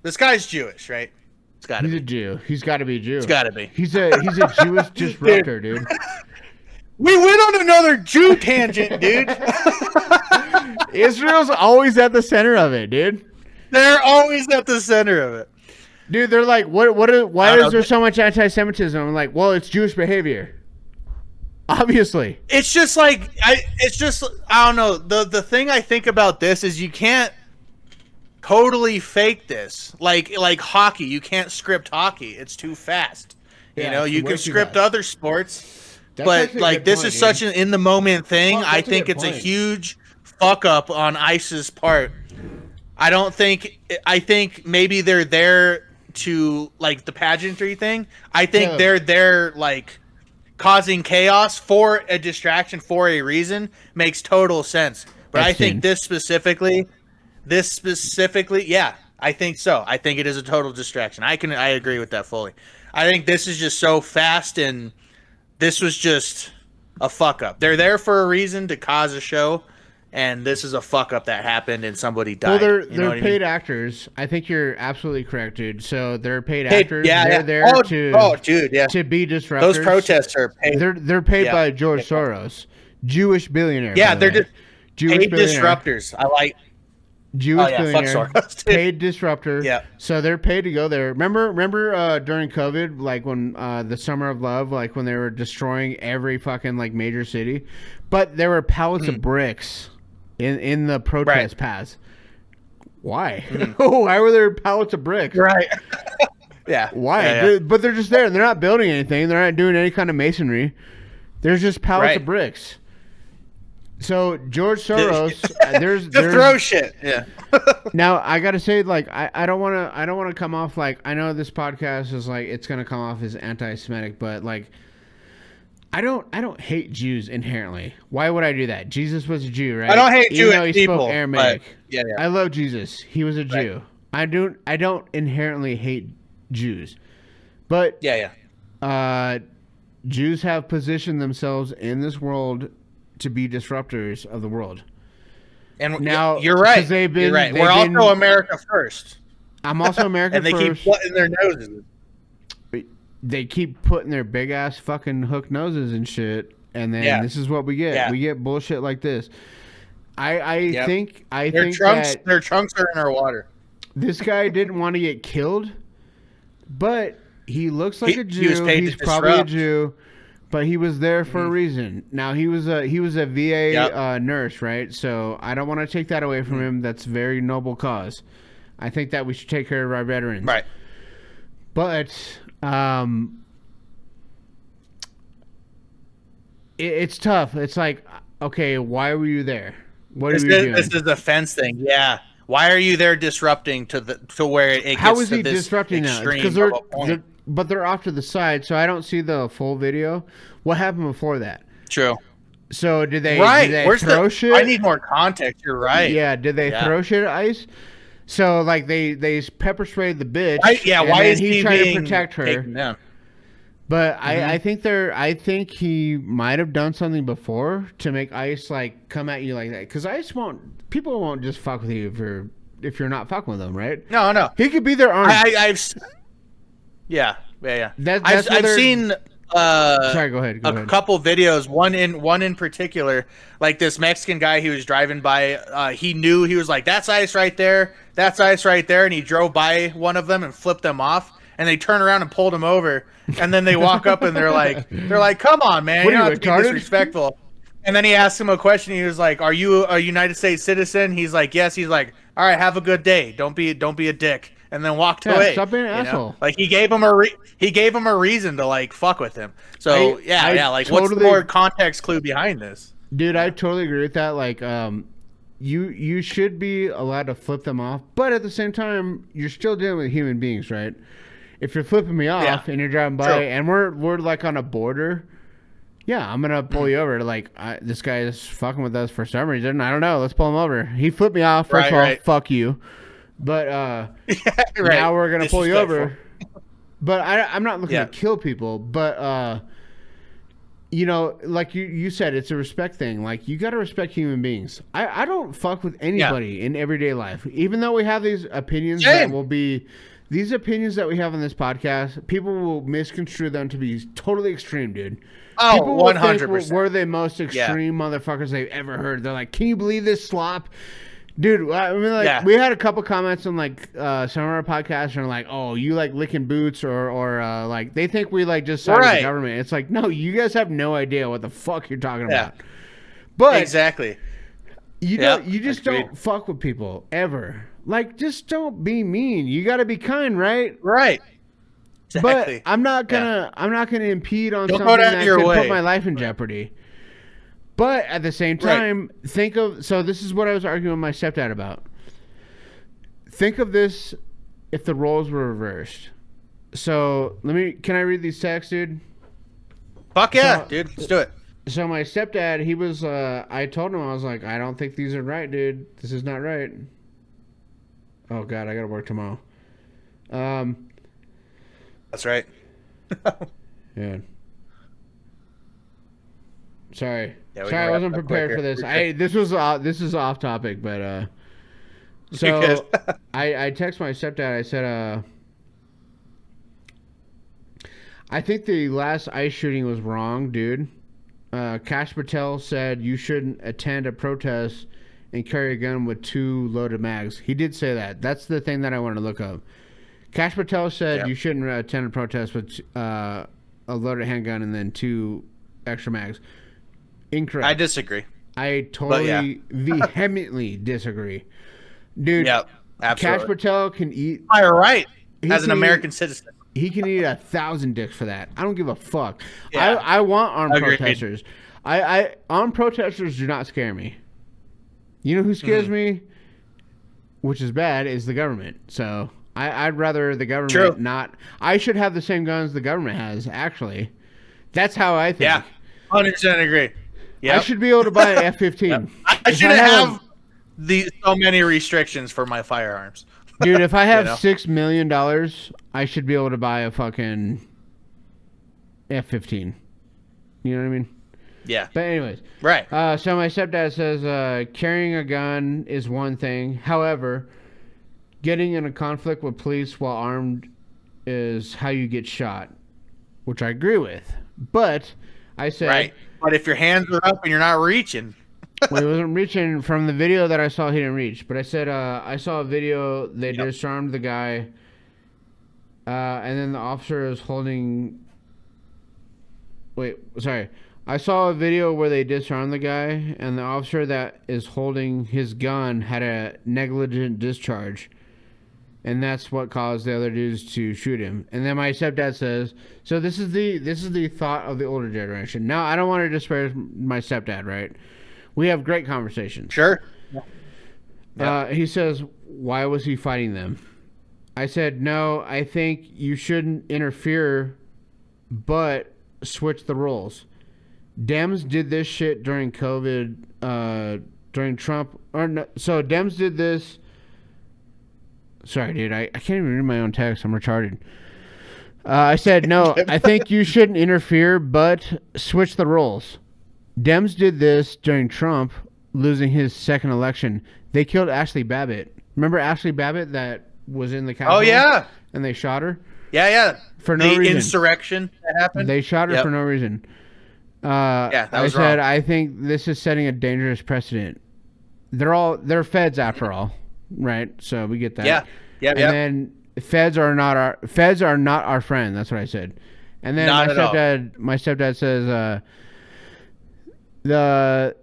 This guy's Jewish, right? It's got to be. He's a Jew. He's got to be a Jew. It's got to be. He's a Jewish disruptor, dude. We went on another Jew tangent, dude. Israel's always at the center of it, dude. They're always at the center of it. Dude, they're like, why is there so much anti-Semitism? I'm like, well, it's Jewish behavior. Obviously. It's just like, I don't know. The thing I think about this is you can't totally fake this. Like hockey, you can't script hockey. It's too fast. You know, you can script other sports, but like this is such an in the moment thing. I think it's a huge fuck up on ICE's part. I think maybe they're there to like the pageantry thing. I think they're there like causing chaos for a distraction for a reason makes total sense. But I think this specifically, yeah, I think so. I think it is a total distraction. I agree with that fully. I think this is just so fast, and this was just a fuck up. They're there for a reason to cause a show, and this is a fuck up that happened, and somebody died. Well, they're paid actors. I think you're absolutely correct, dude. So they're paid actors. Yeah, they're there to be disruptors. Those protests are paid. They're paid by George Soros, Jewish billionaire. Yeah, they're Jewish paid disruptors. I like. Jewish billionaire, paid disruptor. Yeah. So they're paid to go there. Remember during COVID, like when the Summer of Love, like when they were destroying every fucking like major city, but there were pallets of bricks in the protest paths. Why? Why were there pallets of bricks? Right. Yeah. Why? Yeah. But they're just there. They're not building anything. They're not doing any kind of masonry. There's just pallets of bricks. So George Soros, there's throw shit. Yeah. Now I gotta say, like, I don't want to come off like, I know this podcast is like, it's gonna come off as anti-Semitic, but like, I don't hate Jews inherently. Why would I do that? Jesus was a Jew, right? I don't hate Jewish he people. Spoke Aramaic. Yeah. I love Jesus. He was a Jew. I don't inherently hate Jews, but Jews have positioned themselves in this world to be disruptors of the world. And now you're right. You're right. We're also America first. I'm also America first. And they keep putting their noses. They keep putting their big ass fucking hook noses and shit. And then this is what we get. Yeah. We get bullshit like this. I think their trunks are in our water. This guy didn't want to get killed, but he looks like a Jew. He's probably a Jew. But he was there for a reason. Now he was a VA nurse, right? So I don't want to take that away from him. That's a very noble cause. I think that we should take care of our veterans. Right. But it's tough. It's like, okay, why were you there? What are you doing? This is a fence thing. Yeah. Why are you there disrupting to where it gets How is to he this disrupting now? Because but they're off to the side, so I don't see the full video. What happened before that? True. So did they throw shit? I need more context. You're right. Yeah. Did they throw shit at ICE? So like they pepper sprayed the bitch. Why is he trying to protect her? Down? But I think he might have done something before to make ICE like come at you like that, because people won't just fuck with you if you're not fucking with them, right? No. He could be their arm. Yeah. I've seen Sorry, go ahead. A couple videos. One in particular, like this Mexican guy he was driving by. He knew, he was like, "That's ice right there. That's ice right there," and he drove by one of them and flipped them off. And they turn around and pulled him over. And then they walk up and they're like, "Come on, man, you don't have to be disrespectful." And then he asked him a question. He was like, "Are you a United States citizen?" He's like, "Yes." He's like, "All right, have a good day. Don't be a dick." And then walked away. Stop being an asshole. Like he gave him a reason to like fuck with him. So like totally, what's the more context clue behind this? Dude, I totally agree with that. Like, you should be allowed to flip them off, but at the same time, you're still dealing with human beings, right? If you're flipping me off and you're driving by and we're like on a border, I'm gonna pull you over. Like, this guy is fucking with us for some reason. I don't know. Let's pull him over. He flipped me off. First of all, fuck you. But now we're gonna pull you over. But I'm not looking to kill people. But like you said, it's a respect thing. Like, you gotta respect human beings. I don't fuck with anybody in everyday life, even though we have these opinions that will be. These opinions that we have on this podcast, people will misconstrue them to be totally extreme, dude. Oh, people will 100%. Think we're the most extreme motherfuckers they've ever heard. They're like, "Can you believe this slop?" Dude, I mean, like, we had a couple comments on, like, some of our podcasts and like, "Oh, you like licking boots," or like, they think we, like, just side with the government. It's like, no, you guys have no idea what the fuck you're talking about. But exactly. You just don't fuck with people, ever. Like, just don't be mean. You got to be kind, right? Right. Exactly. But I'm not gonna impede on something that could put my life in jeopardy. But at the same time, so this is what I was arguing with my stepdad about. Think of this if the roles were reversed. So can I read these texts, dude? Fuck yeah, dude. Let's do it. So my stepdad, he was, I told him, I was like, "I don't think these are right, dude. This is not right." Oh, God, I got to work tomorrow. That's right. Yeah. Sorry. I wasn't prepared for this. This is off topic, but, so I text my stepdad. I said, "I think the last ICE shooting was wrong, dude. Kash Patel said you shouldn't attend a protest and carry a gun with 2 loaded mags." He did say that. That's the thing that I wanted to look up. Kash Patel said you shouldn't attend a protest with a loaded handgun and then 2 extra mags. Incorrect. I disagree. I totally vehemently disagree. Dude, absolutely. Kash Patel can eat... You're right. As an American citizen. He can eat 1,000 dicks for that. I don't give a fuck. Yeah. I want armed protesters. Armed protesters do not scare me. You know who scares me, which is bad, is the government. So I'd rather the government not. I should have the same guns the government has, actually. That's how I think. Yeah, 100% agree. Yep. I should be able to buy an F-15. I shouldn't have so many restrictions for my firearms. Dude, if I have $6 million, I should be able to buy a fucking F-15. You know what I mean? Yeah. But anyways. Right. So my stepdad says carrying a gun is one thing. However, getting in a conflict with police while armed is how you get shot, which I agree with. But I said... Right. But if your hands are up and you're not reaching... Well, he wasn't reaching. From the video that I saw, he didn't reach. But I said I saw a video. They disarmed the guy. And then the officer is holding... Wait, sorry. I saw a video where they disarmed the guy, and the officer that is holding his gun had a negligent discharge, and that's what caused the other dudes to shoot him. And then my stepdad says, so this is the thought of the older generation. Now, I don't want to disparage my stepdad, right? We have great conversations. Sure. He says, why was he fighting them? I said, no, I think you shouldn't interfere, but switch the roles. Dems did this shit during COVID, during Trump. So Dems did this. Sorry, dude. I can't even read my own text. I'm retarded. I said, no, I think you shouldn't interfere, but switch the roles. Dems did this during Trump losing his second election. They killed Ashley Babbitt. Remember Ashley Babbitt that was in the Capitol? Oh, yeah. And they shot her? Yeah. For no reason. The insurrection that happened. They shot her for no reason. That was wrong. I think this is setting a dangerous precedent. They're feds after all, right? So we get that. Yeah. And then feds are not our friend. That's what I said. And then my stepdad says,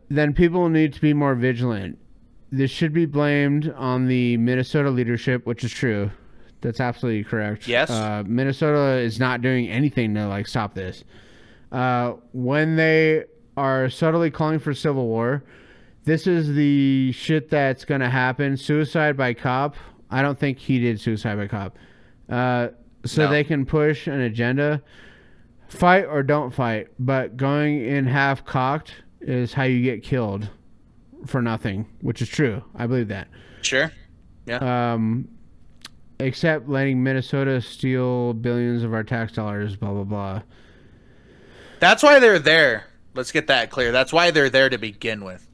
then people need to be more vigilant. This should be blamed on the Minnesota leadership, which is true. That's absolutely correct. Yes. Minnesota is not doing anything to like stop this. When they are subtly calling for civil war, this is the shit that's going to happen. Suicide by cop. I don't think he did suicide by cop. They can push an agenda. Fight or don't fight. But going in half cocked is how you get killed for nothing, which is true. I believe that. Sure. Yeah. Except letting Minnesota steal billions of our tax dollars, blah, blah, blah. That's why they're there. Let's get that clear. That's why they're there to begin with.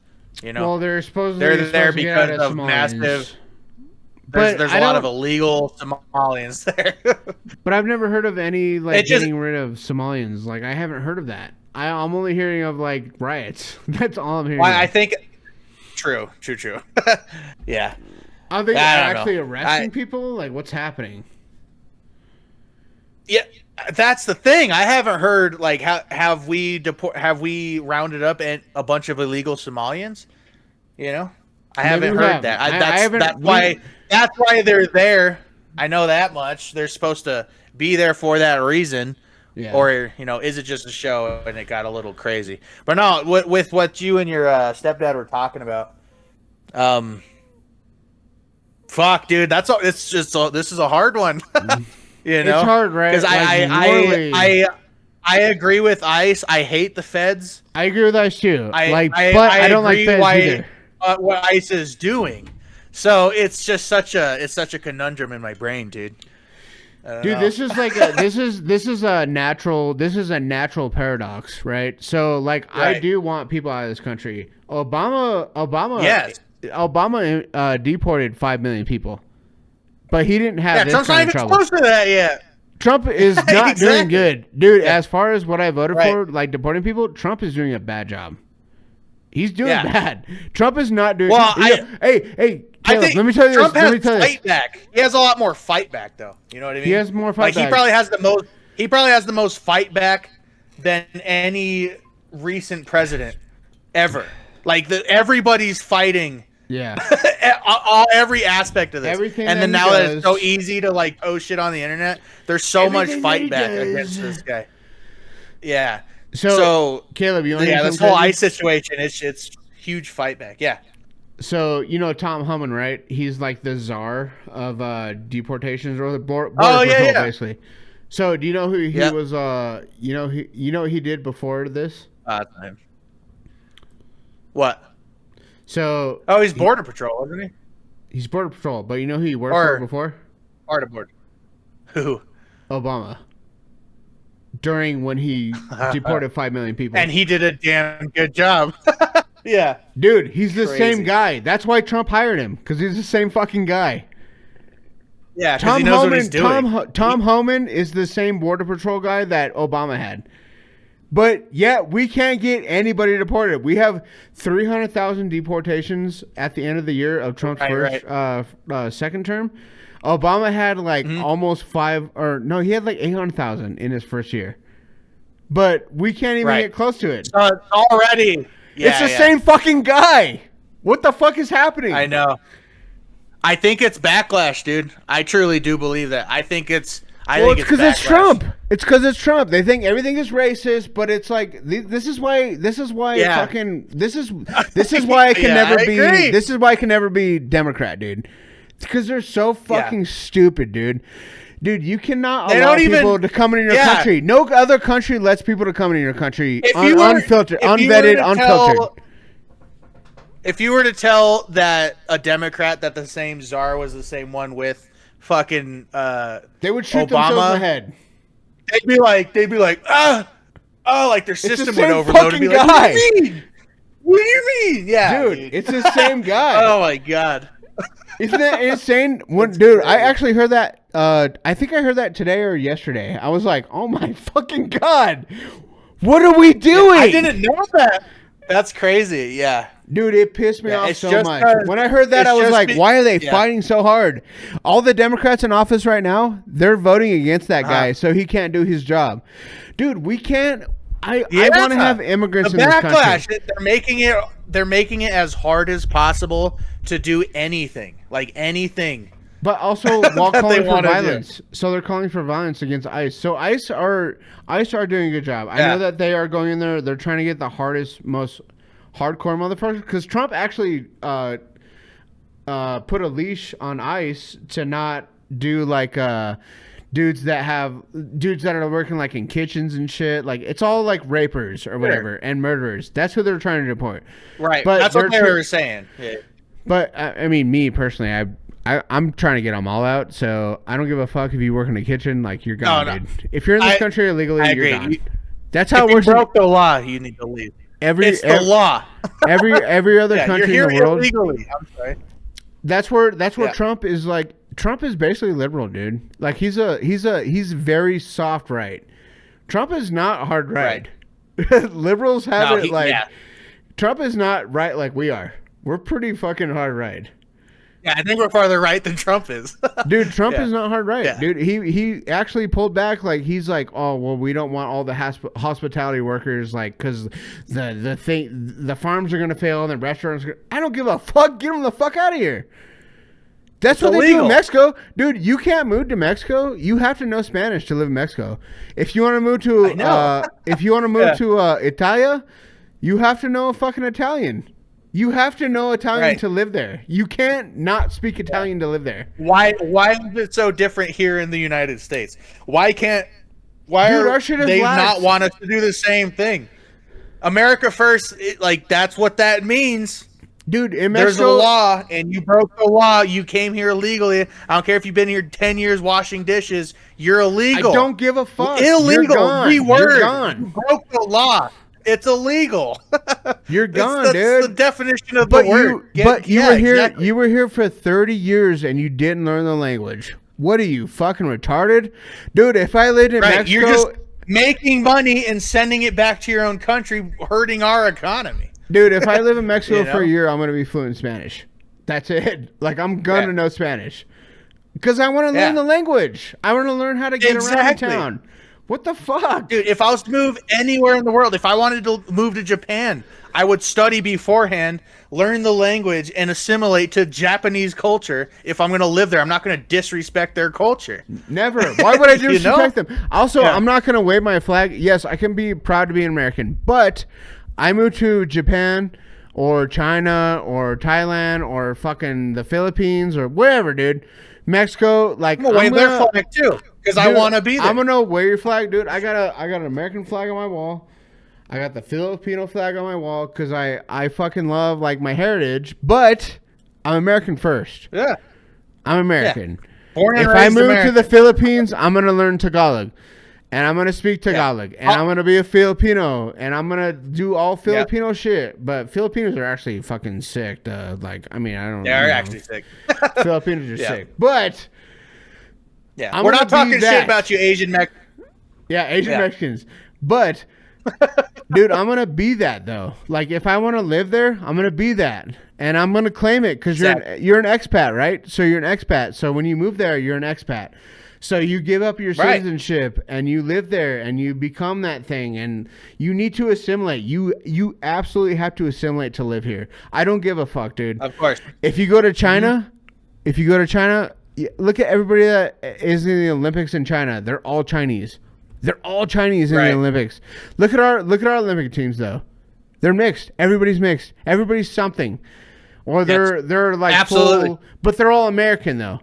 You know, well, they're there because of massive. There's a lot of illegal Somalians there. But I've never heard of any getting rid of Somalians. Like I haven't heard of that. I'm only hearing of like riots. That's all I'm hearing. I think. True. Yeah. Are they actually arresting people? Like what's happening? Yeah. That's the thing. I haven't heard like have we rounded up a bunch of illegal Somalians? You know, I haven't heard that. That's why they're there. I know that much. They're supposed to be there for that reason. Yeah. Or is it just a show and it got a little crazy? But no, with what you and your stepdad were talking about, fuck, dude, this is a hard one. It's hard, right? Because I agree with ICE. I hate the feds. I agree with ICE too. But I don't like feds either. What ICE is doing, so it's just such a conundrum in my brain, dude. Dude, this is like this is a natural paradox, right? So like, right. I do want people out of this country. Obama, yes. Obama deported 5 million people. But he didn't have this Trump's kind of trouble. Close to that yet. Trump is not doing good. Dude, as far as what I voted for, like deporting people, Trump is doing a bad job. He's doing bad. Trump is not doing hey, Caleb, let me tell you Trump this. Trump has fight back. He has a lot more fight back though. You know what I mean? He has more fight back. He probably has the most fight back than any recent president ever. Like everybody's fighting. Yeah. Every aspect of this. Everything and then now that it's so easy to like post shit on the internet, there's so much fight back against this guy. Yeah. So Caleb, you want this whole ICE situation, it's huge fight back. Yeah. So Tom Hummon, right? He's like the czar of deportations or the border patrol, basically. So do you know who he was? You know what he did before this? What? So he's border patrol, isn't he? He's border patrol, but you know who he worked for before? Border. Who? Obama. During when he deported 5 million people, and he did a damn good job. Yeah, dude, he's the same guy. That's why Trump hired him, because he's the same fucking guy. Yeah, Tom Homan, what he's doing. Tom Homan is the same border patrol guy that Obama had. But yet we can't get anybody deported. We have 300,000 deportations at the end of the year of Trump's second term. Obama had almost he had like 800,000 in his first year. But we can't even get close to it. So it's already... it's the same fucking guy. What the fuck is happening? I know. I think it's backlash, dude. I truly do believe that. I think it's because it's Trump. It's because it's Trump. They think everything is racist, but it's like this is why I can never be Democrat, dude. It's because they're so fucking stupid, dude. Dude, you cannot allow people to come into your country. No other country lets people to come into your country unfiltered, unvetted, unfiltered. If you were to tell that a Democrat that the same czar was the same one with fucking they would shoot Obama, themselves in the head. They'd be like, like their system would overload and be like, what do you mean? What do you mean? Yeah, dude, it's the same guy. Oh my god. Isn't that insane? Dude, I actually heard that I think I heard that today or yesterday. I was like, oh my fucking God. What are we doing? I didn't know that. That's crazy. Yeah. Dude, it pissed me off so much. When I heard that, I was like, why are they fighting so hard? All the Democrats in office right now, they're voting against that guy, so he can't do his job. Dude, we can't. I want to have immigrants in this country. They're making it as hard as possible to do anything. Like anything. But also while calling for violence. So they're calling for violence against ICE. So ICE are doing a good job. I know that they are going in there. They're trying to get the hardest, most hardcore motherfuckers. Because Trump actually put a leash on ICE to not do like dudes that are working like in kitchens and shit. Like it's all like rapers or whatever and murderers. That's who they're trying to deport. Right. But that's what they were saying. Yeah. But I mean, me personally, I'm trying to get them all out, so I don't give a fuck if you work in the kitchen. Like you're gone, dude. If you're in this country illegally, you're gone. That's how it works. If you broke the law, you need to leave. It's the law. every other country in the world. Illegally. I'm sorry. That's where Trump is like. Trump is basically liberal, dude. Like he's very soft right. Trump is not hard right. Liberals have it like. Yeah. Trump is not right like we are. We're pretty fucking hard right. Yeah, I think we're farther right than Trump is. Dude, Trump is not hard right. Yeah. Dude, he actually pulled back. Like he's like, oh well, we don't want all the hospitality workers like because the farms are gonna fail and the restaurants. I don't give a fuck. Get them the fuck out of here. That's what they do in Mexico, dude. You can't move to Mexico. You have to know Spanish to live in Mexico. If you want to move to to Italia, you have to know fucking Italian. You have to know Italian to live there. You can't not speak Italian to live there. Why is it so different here in the United States? Why are they not want us to do the same thing? America first, that's what that means. Dude, in Mexico, there's a law, and you broke the law. You came here illegally. I don't care if you've been here 10 years washing dishes. You're illegal. I don't give a fuck. Illegal. You're gone. You broke the law. It's illegal. You're gone, that's dude. That's the definition of the word. You were here. Exactly. You were here for 30 years and you didn't learn the language. What are you, fucking retarded, dude? If I lived in Mexico, you're just making money and sending it back to your own country, hurting our economy. Dude, if I live in Mexico for a year, I'm gonna be fluent in Spanish. That's it. Like I'm gonna know Spanish because I want to learn the language. I want to learn how to get around town. What the fuck? Dude, if I was to move anywhere in the world, if I wanted to move to Japan, I would study beforehand, learn the language, and assimilate to Japanese culture. If I'm going to live there, I'm not going to disrespect their culture. Never. Why would I disrespect them? Also, I'm not going to wave my flag. Yes, I can be proud to be an American, but I moved to Japan or China or Thailand or fucking the Philippines or wherever, dude. Mexico, like I'm gonna wave their flag too. Because I want to be there. I'm gonna wear your flag, dude. I got an American flag on my wall. I got the Filipino flag on my wall because I fucking love like my heritage. But I'm American first. Yeah, I'm American. Yeah. Born and if raised I move American. to the Philippines, I'm gonna learn Tagalog, and I'm gonna speak Tagalog, and I'm gonna be a Filipino, and I'm gonna do all Filipino shit. But Filipinos are actually fucking sick. Like, I mean, I don't. They're actually sick. Filipinos are sick, but. Yeah, we're not talking shit about you, Asian Mexicans. Yeah, Asian Mexicans. But, dude, I'm going to be that, though. Like, if I want to live there, I'm going to be that. And I'm going to claim it because you're an expat, right? So you're an expat. So when you move there, you're an expat. So you give up your citizenship and you live there and you become that thing. And you need to assimilate. You absolutely have to assimilate to live here. I don't give a fuck, dude. Of course. If you go to China, look at everybody that is in the Olympics in China. They're all Chinese. They're all Chinese in the Olympics. Look at our Olympic teams though. They're mixed. Everybody's mixed. Everybody's something. Or they're like full, but they're all American though.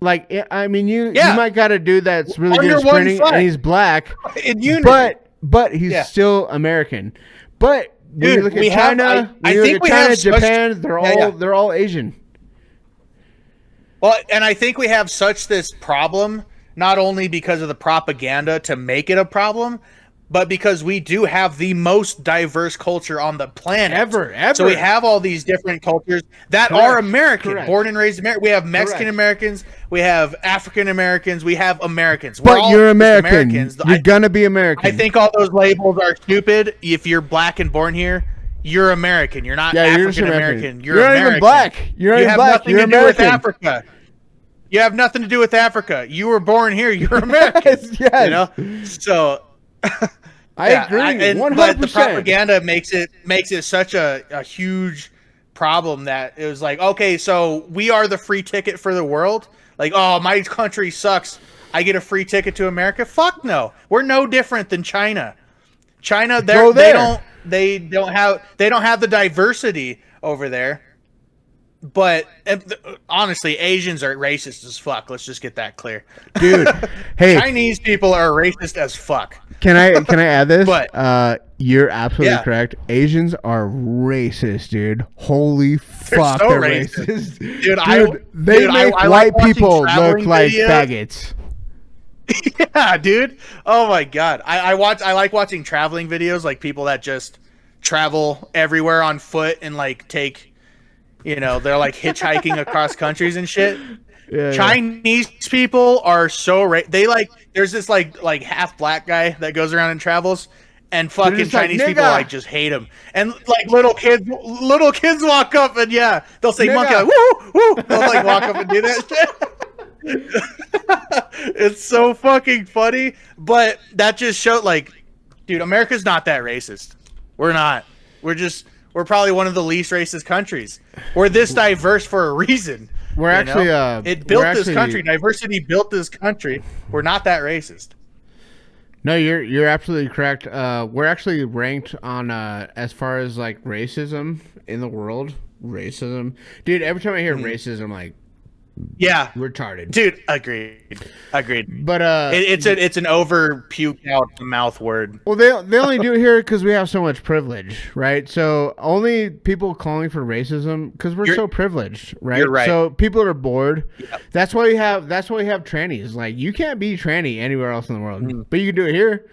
Like I mean you might got a dude that's really good at sprinting and he's black. In unity. But he's still American. But when you look at China, Japan, they're all Asian. Well, and I think we have this problem, not only because of the propaganda to make it a problem, but because we do have the most diverse culture on the planet. Ever. So we have all these different cultures that are American, born and raised American. We have Mexican Americans, we have African Americans, we have Americans. But you're American. Americans. You're going to be American. I think all those labels are stupid. If you're black and born here, you're American. You're not African American. You're American. Not even black. You're not even black. You're American. Africa. You have nothing to do with Africa. You were born here. You're American. Yes. You know? So I agree. 100%. But the propaganda makes it such a huge problem that it was like, okay, so we are the free ticket for the world. Like, oh, my country sucks. I get a free ticket to America. Fuck no. We're no different than China. China, they don't have the diversity over there. But honestly, Asians are racist as fuck. Let's just get that clear, dude. Hey, Chinese people are racist as fuck. Can I add this? But you're absolutely correct. Asians are racist, dude. Holy fuck, they're racist. Dude, they make white people look like faggots. Yeah, dude. Oh my god. I like watching traveling videos, like people that just travel everywhere on foot and like take. You know, they're like hitchhiking across countries and shit. Yeah, Chinese people are so they like. There's this like half black guy that goes around and travels, and fucking Chinese people like just hate him. And like little kids walk up and they'll say monkey, like, woo woo. They'll like walk up and do that shit. It's so fucking funny, but that just showed like, dude, America's not that racist. We're not. We're probably one of the least racist countries. We're this diverse for a reason. We're actually it built this country. Diversity built this country. We're not that racist. No, you're absolutely correct. We're actually ranked on as far as like racism in the world. Racism, dude. Every time I hear racism, I'm like, retarded, dude. Agreed. But it's an over puke out the mouth word. Well, they only do it here because we have so much privilege, right? So only people calling for racism because we're so privileged, right? You're right. So people are bored. Yep. That's why we have trannies. Like you can't be tranny anywhere else in the world, but you can do it here.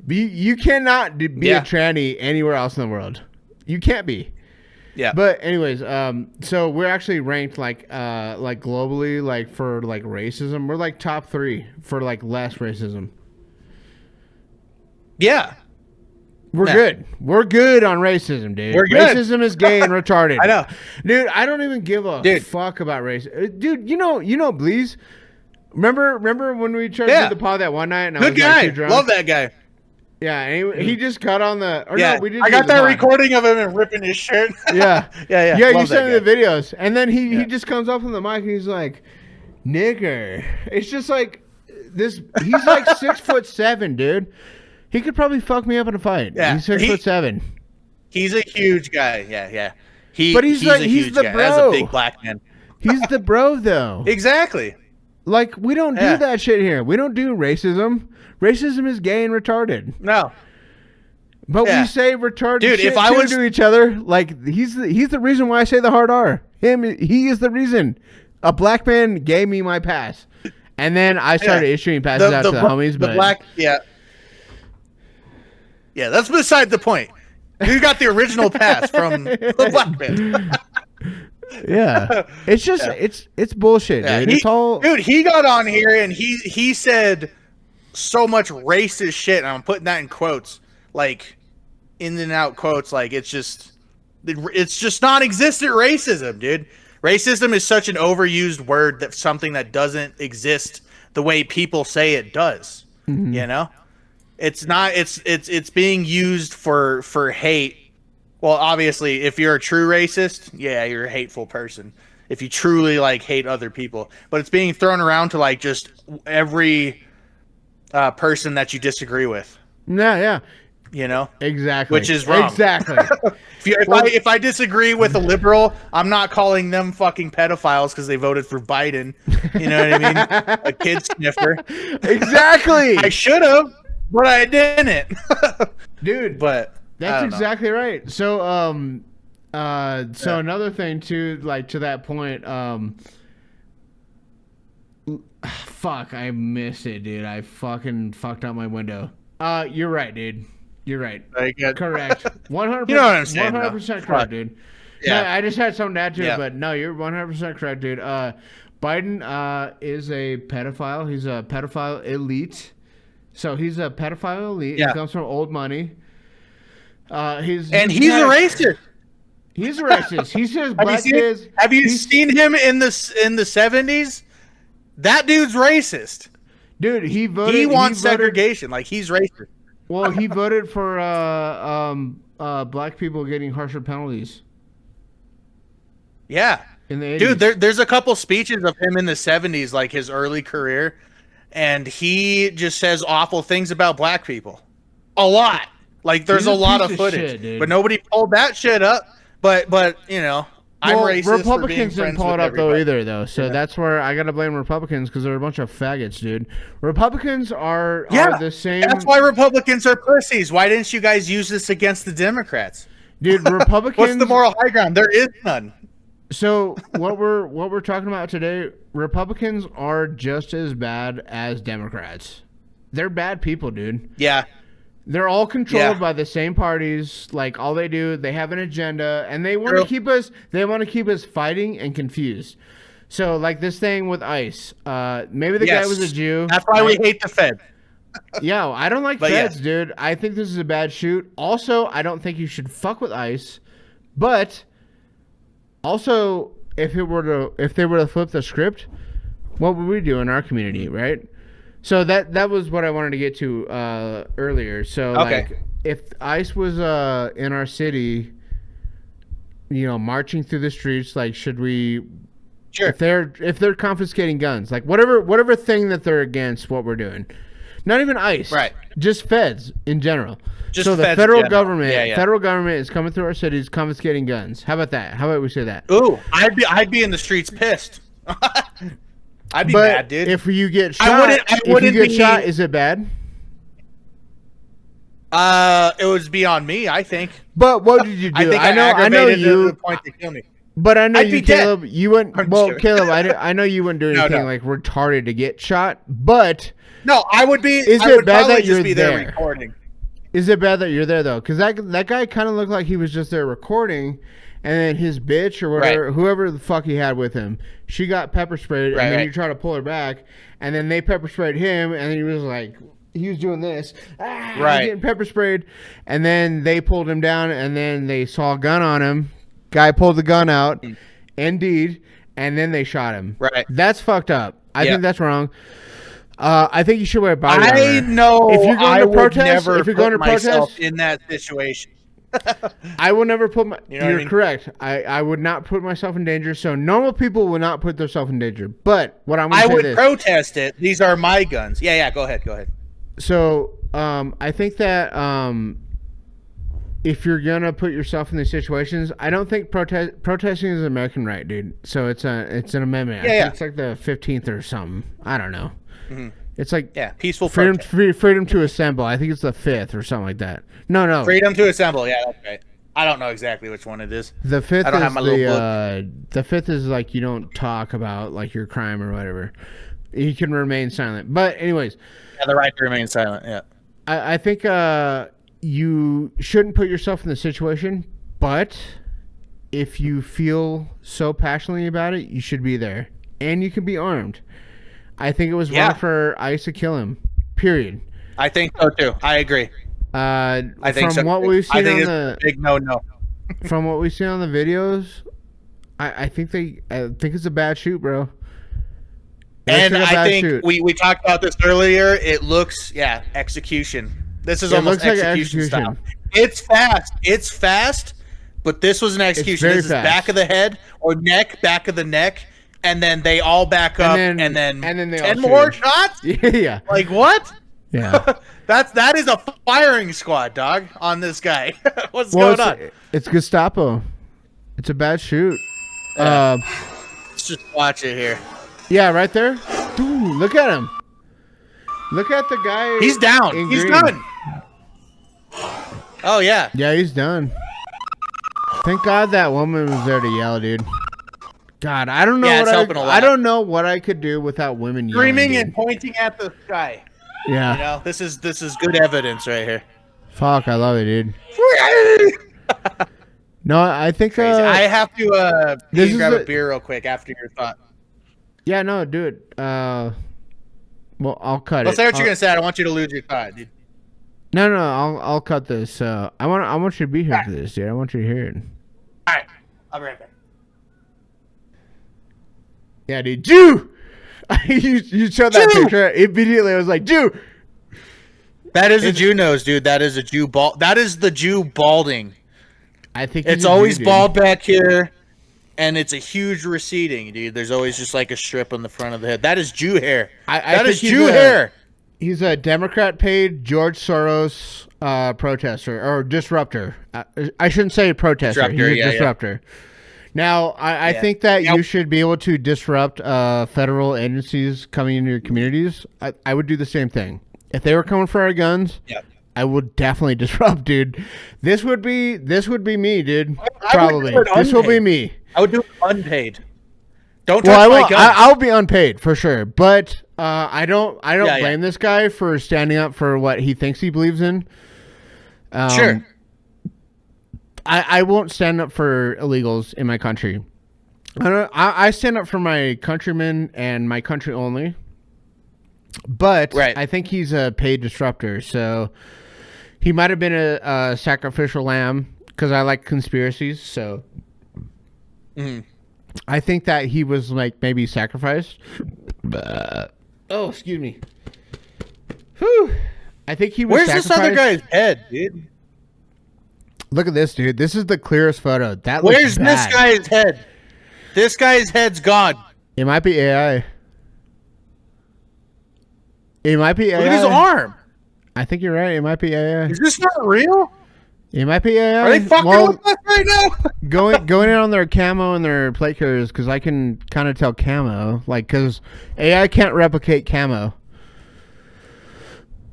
You cannot be a tranny anywhere else in the world. You can't be. Yeah. But anyways, so we're actually ranked like globally, like for like racism, we're like top 3 for like less racism. Yeah. We're good. We're good on racism, dude. We're good. Racism is gay and retarded. I know. Dude, I don't even give a fuck about race. Dude, you know, Bleez? Remember when we tried to do the pod that one night and I was guy. Like, too drunk? Love that guy. Yeah, and he just got on the. I got that recording of him and ripping his shirt. Yeah. Yeah. You sent me the videos, and then he just comes up on the mic and he's like, "Nigger." It's just like this. He's like 6'7", dude. He could probably fuck me up in a fight. Yeah, he's 6'7". He's a huge guy. Yeah. But he's the guy. bro. That's a big black man. He's the bro, though. Exactly. Like we don't do that shit here. We don't do racism. Racism is gay and retarded. No. But we say retarded dude, shit if I was to each other. Like he's the reason why I say the hard R. He is the reason. A black man gave me my pass. And then I started issuing passes out to the homies. But Yeah, that's beside the point. You got the original pass from the black man. Yeah. It's just it's bullshit, dude. Dude, he got on here and he said so much racist shit, and I'm putting that in quotes, like in and out quotes, like it's just non-existent racism, dude. Racism is such an overused word that something that doesn't exist the way people say it does. Mm-hmm. You know? It's not it's being used for hate. Well, obviously, if you're a true racist, you're a hateful person. If you truly like hate other people, but it's being thrown around to like just every person that you disagree with. Yeah. You know? Exactly. Which is wrong. Exactly. if I disagree with a liberal, I'm not calling them fucking pedophiles because they voted for Biden. You know what I mean? A kid sniffer. Exactly. I should have, but I didn't. Dude, but that's exactly right. So another thing too, like to that point, fuck, I missed it, dude. I fucking fucked out my window. You're right, dude. You're right. Like, correct. 100%. You know what I'm saying? 100% correct, dude. Yeah. No, I just had something to add to it, but no, you're 100% correct, dude. Biden is a pedophile. He's a pedophile elite. So he's a pedophile elite. Yeah. He comes from old money. He's a racist. He's a racist. He says black kids. Have you seen him in the 70s? That dude's racist. Dude, he voted. He wants segregation. Like, he's racist. Well, he voted for black people getting harsher penalties. Yeah. In the 80s. Dude, there's a couple speeches of him in the 70s, like his early career, and he just says awful things about black people. A lot. Like, there's a lot of footage. Shit, but nobody pulled that shit up. But you know, I'm racist. Republicans didn't pull it up though. So that's where I gotta blame Republicans, because they're a bunch of faggots, dude. Republicans are the same. That's why Republicans are pussies. Why didn't you guys use this against the Democrats? Dude, Republicans. What's the moral high ground? There is none. So what we're talking about today, Republicans are just as bad as Democrats. They're bad people, dude. Yeah. They're all controlled by the same parties. Like, all they do, they have an agenda, and they want to keep us. They want to keep us fighting and confused. So, like this thing with ICE. Maybe the guy was a Jew. That's why we hate the Fed. Yeah, I don't like feds, dude. I think this is a bad shoot. Also, I don't think you should fuck with ICE. But also, if they were to flip the script, what would we do in our community, right? So that was what I wanted to get to earlier. So like, if ICE was in our city, you know, marching through the streets, like, should we? Sure. If they're confiscating guns, like whatever thing that they're against, what we're doing, not even ICE, right? Just feds in general. So the federal government is coming through our cities, confiscating guns. How about that? How about we say that? Ooh, I'd be in the streets pissed. I'd be mad, dude. If you get shot, shot, is it bad? It would be on me, I think. But what did you do? I know you. To the point to kill me. But I know you, Caleb. You wouldn't. Well, Caleb, I know you wouldn't do anything like retarded to get shot. But no, I would be. Is it bad that you're there recording? Is it bad that you're there though? Because that guy kind of looked like he was just there recording. And then his bitch or whatever, whoever the fuck he had with him, she got pepper sprayed, and then you try to pull her back, and then they pepper sprayed him, and he was like, he was doing this, getting pepper sprayed, and then they pulled him down, and then they saw a gun on him. Guy pulled the gun out, indeed, and then they shot him. Right, that's fucked up. I think that's wrong. I think you should wear body armor. I know. If you're going to protest, if you're going to protest in that situation. I will never put my. You're correct. I would not put myself in danger. So normal people will not put themselves in danger. But what I would protest it. These are my guns. Yeah. Go ahead. So I think that if you're gonna put yourself in these situations, I don't think protesting is an American right, dude. So it's an amendment. I think it's like the 15th or something. I don't know. Mm-hmm. It's like peaceful freedom to assemble. I think it's the 5th or something like that. No. Freedom to assemble. Yeah, that's right. I don't know exactly which one it is. The 5th I don't have my little book. The 5th is like you don't talk about like your crime or whatever. You can remain silent. But anyways, the right to remain silent. Yeah. I think you shouldn't put yourself in the situation, but if you feel so passionately about it, you should be there, and you can be armed. I think it was wrong for ICE to kill him. Period. I think so too. I agree. I think from what we've seen on the big no. From what we've seen on the videos, I think it's a bad shoot, bro. And I think we talked about this earlier. It looks execution. This is almost execution style. It's fast, but this was an execution. This is back of the head or neck, back of the neck. And then they all back up, and then 10 more shots? Yeah. Like, what? Yeah. that is a firing squad, dog, on this guy. What's going on? It's Gestapo. It's a bad shoot. Let's just watch it here. Yeah, right there. Dude, look at him. Look at the guy. He's down. He's done. Oh, yeah. Yeah, he's done. Thank God that woman was there to yell, dude. God, I don't know. I don't know what I could do without women screaming yelling, and pointing at the sky. Yeah. You know, this is good evidence right here. Fuck, I love it, dude. No, I think I have to grab a the, beer real quick after your thought. Yeah, no, do it. Well, I'll cut Well, it. say what you're gonna say. I don't want you to lose your thought, dude. No, I'll cut this. I want you to be here for this, dude. I want you to hear it. All right, I'll be right back. Yeah, dude, Jew. you showed that picture immediately. I was like, Jew. That is a Jew nose, dude. That is a Jew bald. That is the Jew balding. I think it's always bald back here, and it's a huge receding, dude. There's always just like a strip on the front of the head. That is Jew hair. That is Jew hair. He's a Democrat-paid George Soros protester or disruptor. I shouldn't say protester. He's a disruptor. Yeah. Now, I think that you should be able to disrupt federal agencies coming into your communities. I would do the same thing. If they were coming for our guns, I would definitely disrupt, dude. This would be me, dude. Probably. This will be me. I would do it unpaid. Don't touch my guns. I'll be unpaid for sure, but I don't blame this guy for standing up for what he thinks he believes in. Sure. I won't stand up for illegals in my country. I stand up for my countrymen and my country only. But I think he's a paid disruptor, so he might have been a sacrificial lamb because I like conspiracies. So I think that he was like maybe sacrificed. Oh, excuse me. Whew. I think he was. Where's this other guy's head, dude? Look at this, dude. This is the clearest photo. Where's this guy's head? This guy's head's gone. It might be AI. It might be AI. Look at his arm. I think you're right. It might be AI. Is this not real? It might be AI. Are they fucking with us right now? going in on their camo and their plate carriers because I can kind of tell camo. Like, because AI can't replicate camo.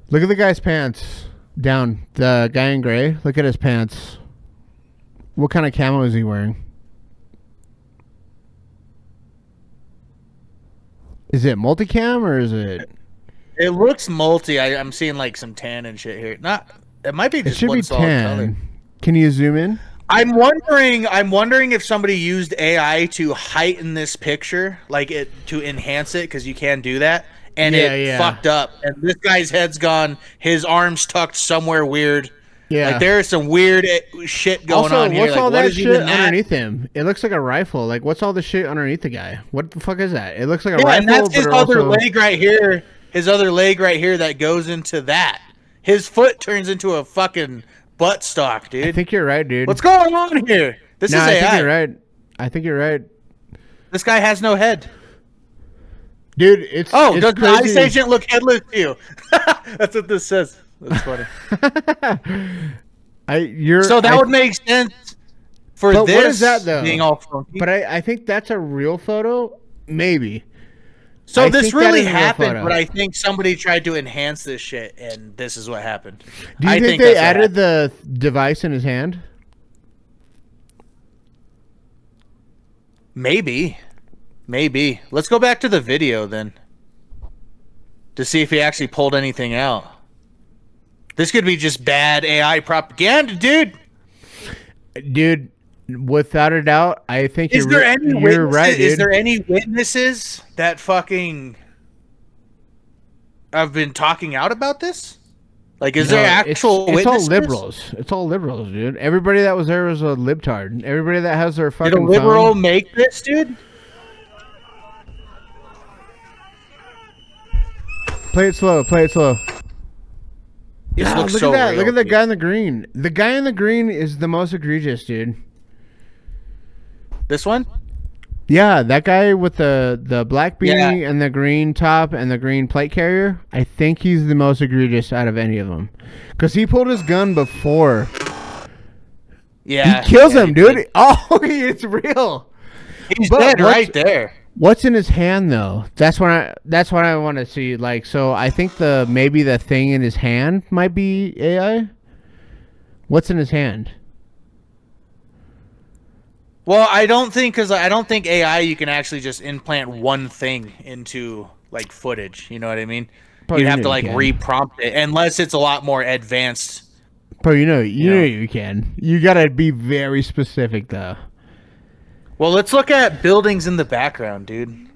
Look at the guy's pants. Down. The guy in gray. Look at his pants. What kind of camo is he wearing? Is it multicam or is it... It looks multi. I'm seeing like some tan and shit here. It might be just one solid color. Can you zoom in? I'm wondering if somebody used AI to heighten this picture, like it to enhance it, because you can do that, and it fucked up. And this guy's head's gone. His arms tucked somewhere weird. Yeah, like there's some weird shit going on here. What's like, all that shit underneath him? It looks like a rifle. Like, what's all the shit underneath the guy? What the fuck is that? It looks like a rifle. And that's his other leg right here. His other leg right here that goes into that. His foot turns into a fucking butt stock, dude. I think you're right, dude. What's going on here? This is AI. I think you're right. I think you're right. This guy has no head. Dude, it's does the ICE agent look headless to you? That's what this says. That's funny. So that would make sense for this what is that, though? Being all funky. But I think that's a real photo? Maybe. So this really happened, but I think somebody tried to enhance this shit, and this is what happened. Do you think they added the device in his hand? Maybe. Let's go back to the video then to see if he actually pulled anything out. This could be just bad AI propaganda, dude. Dude, without a doubt, I think you're right, dude. Is there any witnesses that fucking have been talking out about this? Like, is there actual witnesses? It's all liberals, dude. Everybody that was there was a libtard. Everybody that has their fucking Did a liberal make this, dude? Play it slow. Look at that. Look at the guy in the green. The guy in the green is the most egregious, dude. This one? Yeah, that guy with the black beanie and the green top and the green plate carrier. I think he's the most egregious out of any of them. Because he pulled his gun before. Yeah. He kills him, dude. Oh, it's real. He's dead right there. What's in his hand, though? That's what I want to see. Like, so I think maybe the thing in his hand might be AI. What's in his hand? Well, I don't think AI you can actually just implant one thing into like footage. You know what I mean? You'd have to like re-prompt it unless it's a lot more advanced. Bro, you know you can. You gotta be very specific though. Well, let's look at buildings in the background, dude.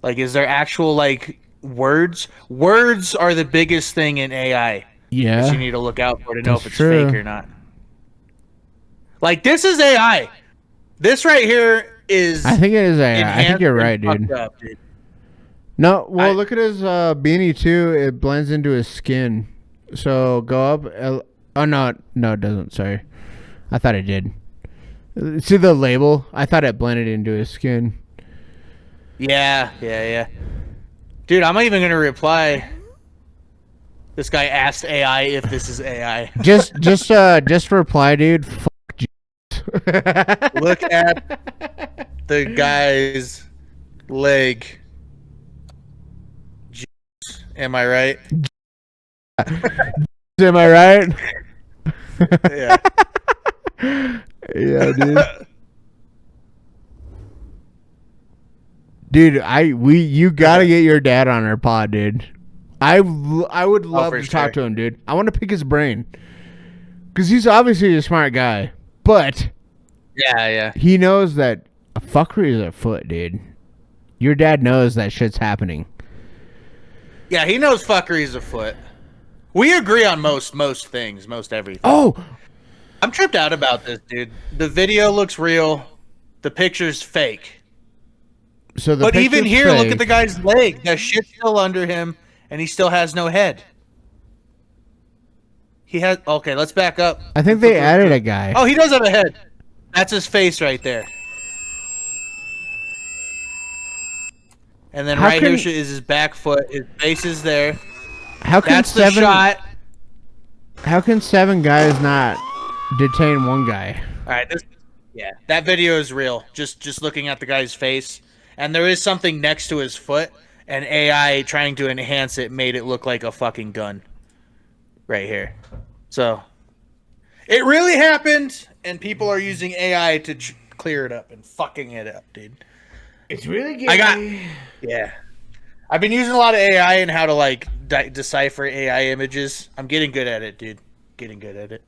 Like, is there actual like words? Words are the biggest thing in AI. Yeah. That you need to look out for to know if it's fake or not. Like, this is AI. This right here is. I think it is AI. I think you're right, dude. Up, dude. No, well, look at his beanie too. It blends into his skin. So go up. Oh no, it doesn't. Sorry, I thought it did. See the label? I thought it blended into his skin. Yeah. Dude, I'm not even gonna reply. This guy asked AI if this is AI. just reply, dude. Fuck Jesus. Look at the guy's leg. Am I right? Am I right? Yeah. Yeah, dude. Dude, you gotta get your dad on our pod, dude. I would love to talk to him, dude. I want to pick his brain because he's obviously a smart guy, but yeah, he knows that a fuckery is afoot, dude. Your dad knows that shit's happening. Yeah, he knows fuckery's afoot. We agree on most things, most everything. Oh! I'm tripped out about this, dude. The video looks real. The picture's fake. But even here, fake. Look at the guy's leg. That shit's still under him, and he still has no head. He has... Okay, let's back up. I think they added a guy. Oh, he does have a head. That's his face right there. And then here is his back foot. His face is there. That's the shot. How can 7 guys not detain one guy? All right, that video is real. Just looking at the guy's face, and there is something next to his foot, and AI trying to enhance it made it look like a fucking gun. Right here. So it really happened, and people are using AI to clear it up and fucking it up, dude. It's really good. Yeah. I've been using a lot of AI and how to like decipher AI images. I'm getting good at it, dude. Getting good at it.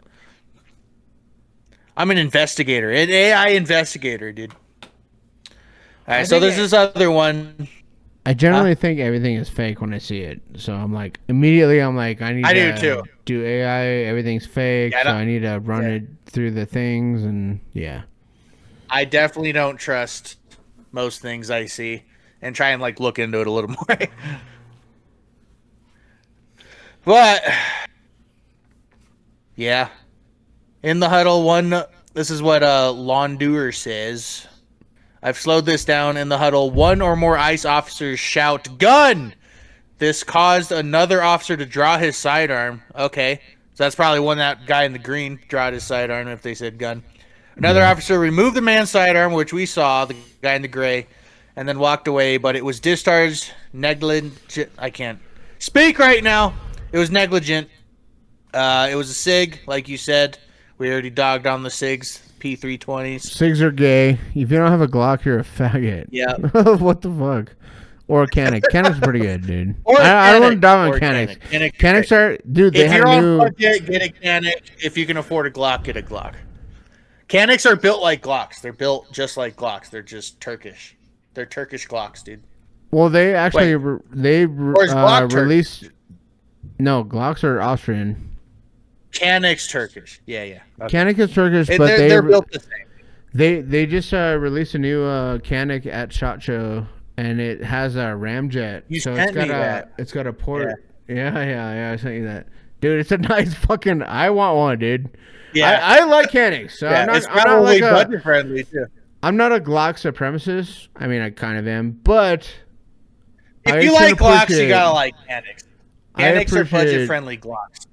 I'm an investigator, an AI investigator, dude. All right, so there's this other one. I generally think everything is fake when I see it. So I'm like, immediately I'm like, I do too. Do AI, everything's fake, so I need to run it through the things, and yeah. I definitely don't trust most things I see and try and like look into it a little more. But yeah. In the huddle, this is what Lawn Doer says. I've slowed this down. In the huddle, one or more ICE officers shout, "Gun!" This caused another officer to draw his sidearm. Okay. So that's probably when that guy in the green drawed his sidearm if they said gun. Another officer removed the man's sidearm, which we saw, the guy in the gray, and then walked away, but it was discharged negligent. I can't speak right now. It was negligent. It was a SIG, like you said. We already dogged on the SIGs, P320s. SIGs are gay. If you don't have a Glock, you're a faggot. Yeah. What the fuck? Or a Canic. Canic's pretty good, dude. I don't want to dog on Canics. Canics are... Dude, they have new... If you're on budget, get a Canic. If you can afford a Glock, get a Glock. Canics are built like Glocks. They're built just like Glocks. They're just Turkish. They're Turkish Glocks, dude. Well, they actually... released... No, Glocks are Austrian. Canic's Turkish. Yeah. Okay. Canic is Turkish, but they're built the same. They just released a new Canic at SHOT Show, and it has a ramjet. It's got a port. Yeah. I sent you that, dude. It's a nice fucking. I want one, dude. Yeah, I like Canics. So yeah, it's probably budget friendly too. I'm not a Glock supremacist. I mean, I kind of am, but if you like Glocks, you gotta like Canics. Canics are budget friendly Glocks.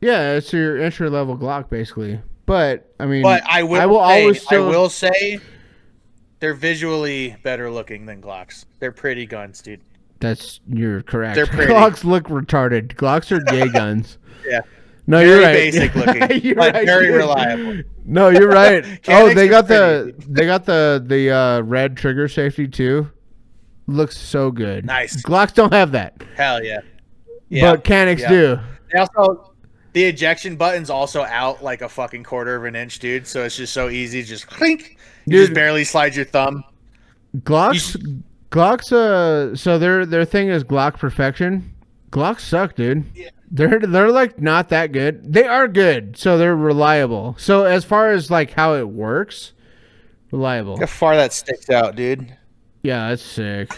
Yeah, it's your entry level Glock basically. But I mean, I will say they're visually better looking than Glocks. They're pretty guns, dude. You're correct. They're pretty. Glocks look retarded. Glocks are gay guns. Yeah. No, you're right. Basic looking, you're but right, very reliable. No, you're right. They got the red trigger safety too. Looks so good. Nice. Glocks don't have that. Hell yeah. but Canics do. They also, the ejection button's also out like a fucking quarter of an inch, dude. So it's just so easy, just clink. You just barely slide your thumb. Glocks, so their thing is Glock perfection. Glocks suck, dude. Yeah. They're like not that good. They are good, so they're reliable. So as far as like how it works, reliable. Look how far that sticks out, dude. Yeah, that's sick.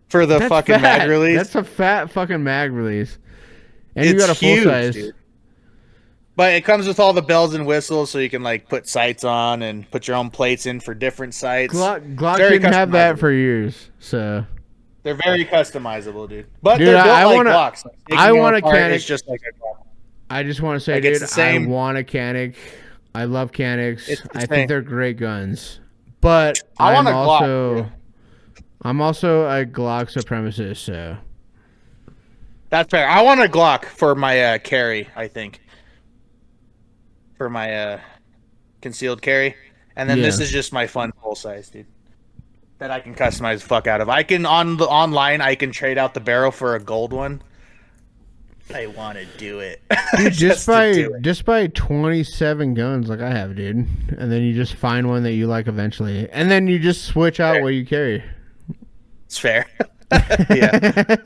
For the fucking mag release. That's a fat fucking mag release. And you got a full size. Dude. But it comes with all the bells and whistles, so you can like put sights on and put your own plates in for different sights. Glock didn't have that for years, so they're very customizable, dude. But dude, they're built like Glocks. Like, I want a Canic. It's just like a Glock. I just want to say, like, dude, I want a Canic. I love Canics. I think they're great guns. But I'm also a Glock supremacist, so that's fair. I want a Glock for my carry, I think. For my concealed carry. And then this is just my fun full size, dude. That I can customize the fuck out of. I can online I can trade out the barrel for a gold one. I want to do it. Dude, just buy 27 guns like I have, dude. And then you just find one that you like eventually. And then you just switch out what you carry. It's fair. Yeah.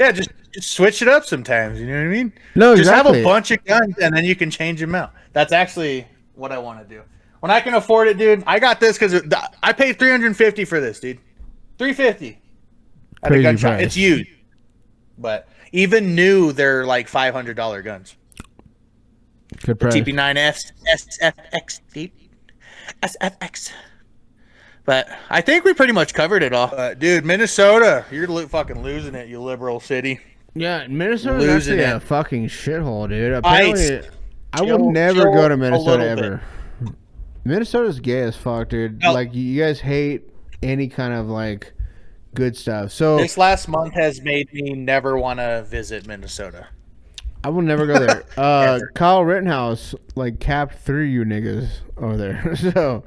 Yeah, just switch it up sometimes. You know what I mean? No, just have a bunch of guns and then you can change them out. That's actually what I want to do. When I can afford it, dude, I got this because I paid $350 for this, dude. $350 at a gun shop. It's used, but even new, they're like $500 guns. Good price. TP9 SFX, dude. SFX. But I think we pretty much covered it all. Dude, Minnesota, you're fucking losing it, you liberal city. Yeah, Minnesota's actually a fucking shithole, dude. Apparently, I will never go to Minnesota ever. Minnesota's gay as fuck, dude. No. Like, you guys hate any kind of, like, good stuff. So this last month has made me never want to visit Minnesota. I will never go there. Kyle Rittenhouse, like, capped through you niggas over there. So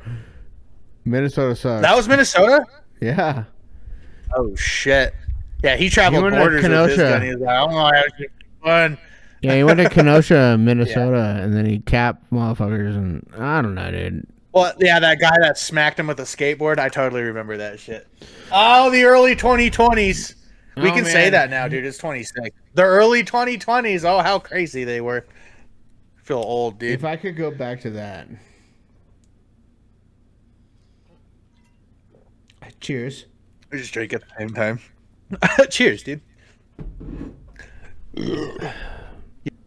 Minnesota sucks. That was Minnesota? Yeah. Oh, shit. Yeah, he traveled borders with his gun. He was like, I don't know how to fun. Yeah, he went to Kenosha, Minnesota, and then he capped motherfuckers, and I don't know, dude. Well, yeah, that guy that smacked him with a skateboard, I totally remember that shit. Oh, the early 2020s. We can say that now, dude. It's 26. The early 2020s. Oh, how crazy they were. I feel old, dude. If I could go back to that. Cheers. We just drink at the same time. Cheers, dude.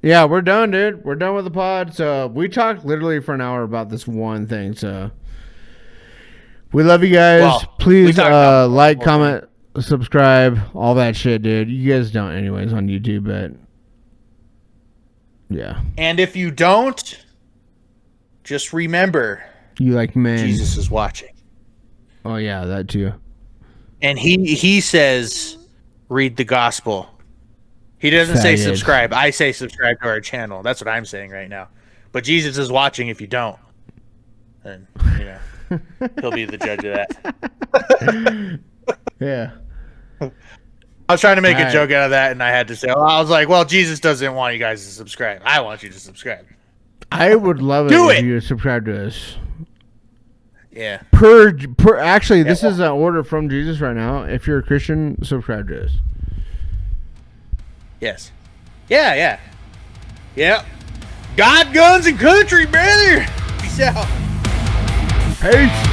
Yeah, we're done, dude. We're done with the pod. So we talked literally for an hour about this one thing. So we love you guys. Well, please like, comment, subscribe, all that shit, dude. You guys don't anyways on YouTube, but yeah. And if you don't, just remember, you like men. Jesus is watching. Oh yeah, that too. And he says, read the gospel. He doesn't say subscribe. I say subscribe to our channel. That's what I'm saying right now. But Jesus is watching if you don't. And, you know, he'll be the judge of that. Yeah. I was trying to make a joke out of that, and I had to say, I was like, well, Jesus doesn't want you guys to subscribe. I want you to subscribe. I would love it if you subscribe to us. Yeah. Actually, this is an order from Jesus right now. If you're a Christian, subscribe to us. Yes. Yeah. God, guns, and country, brother. Peace out. Peace.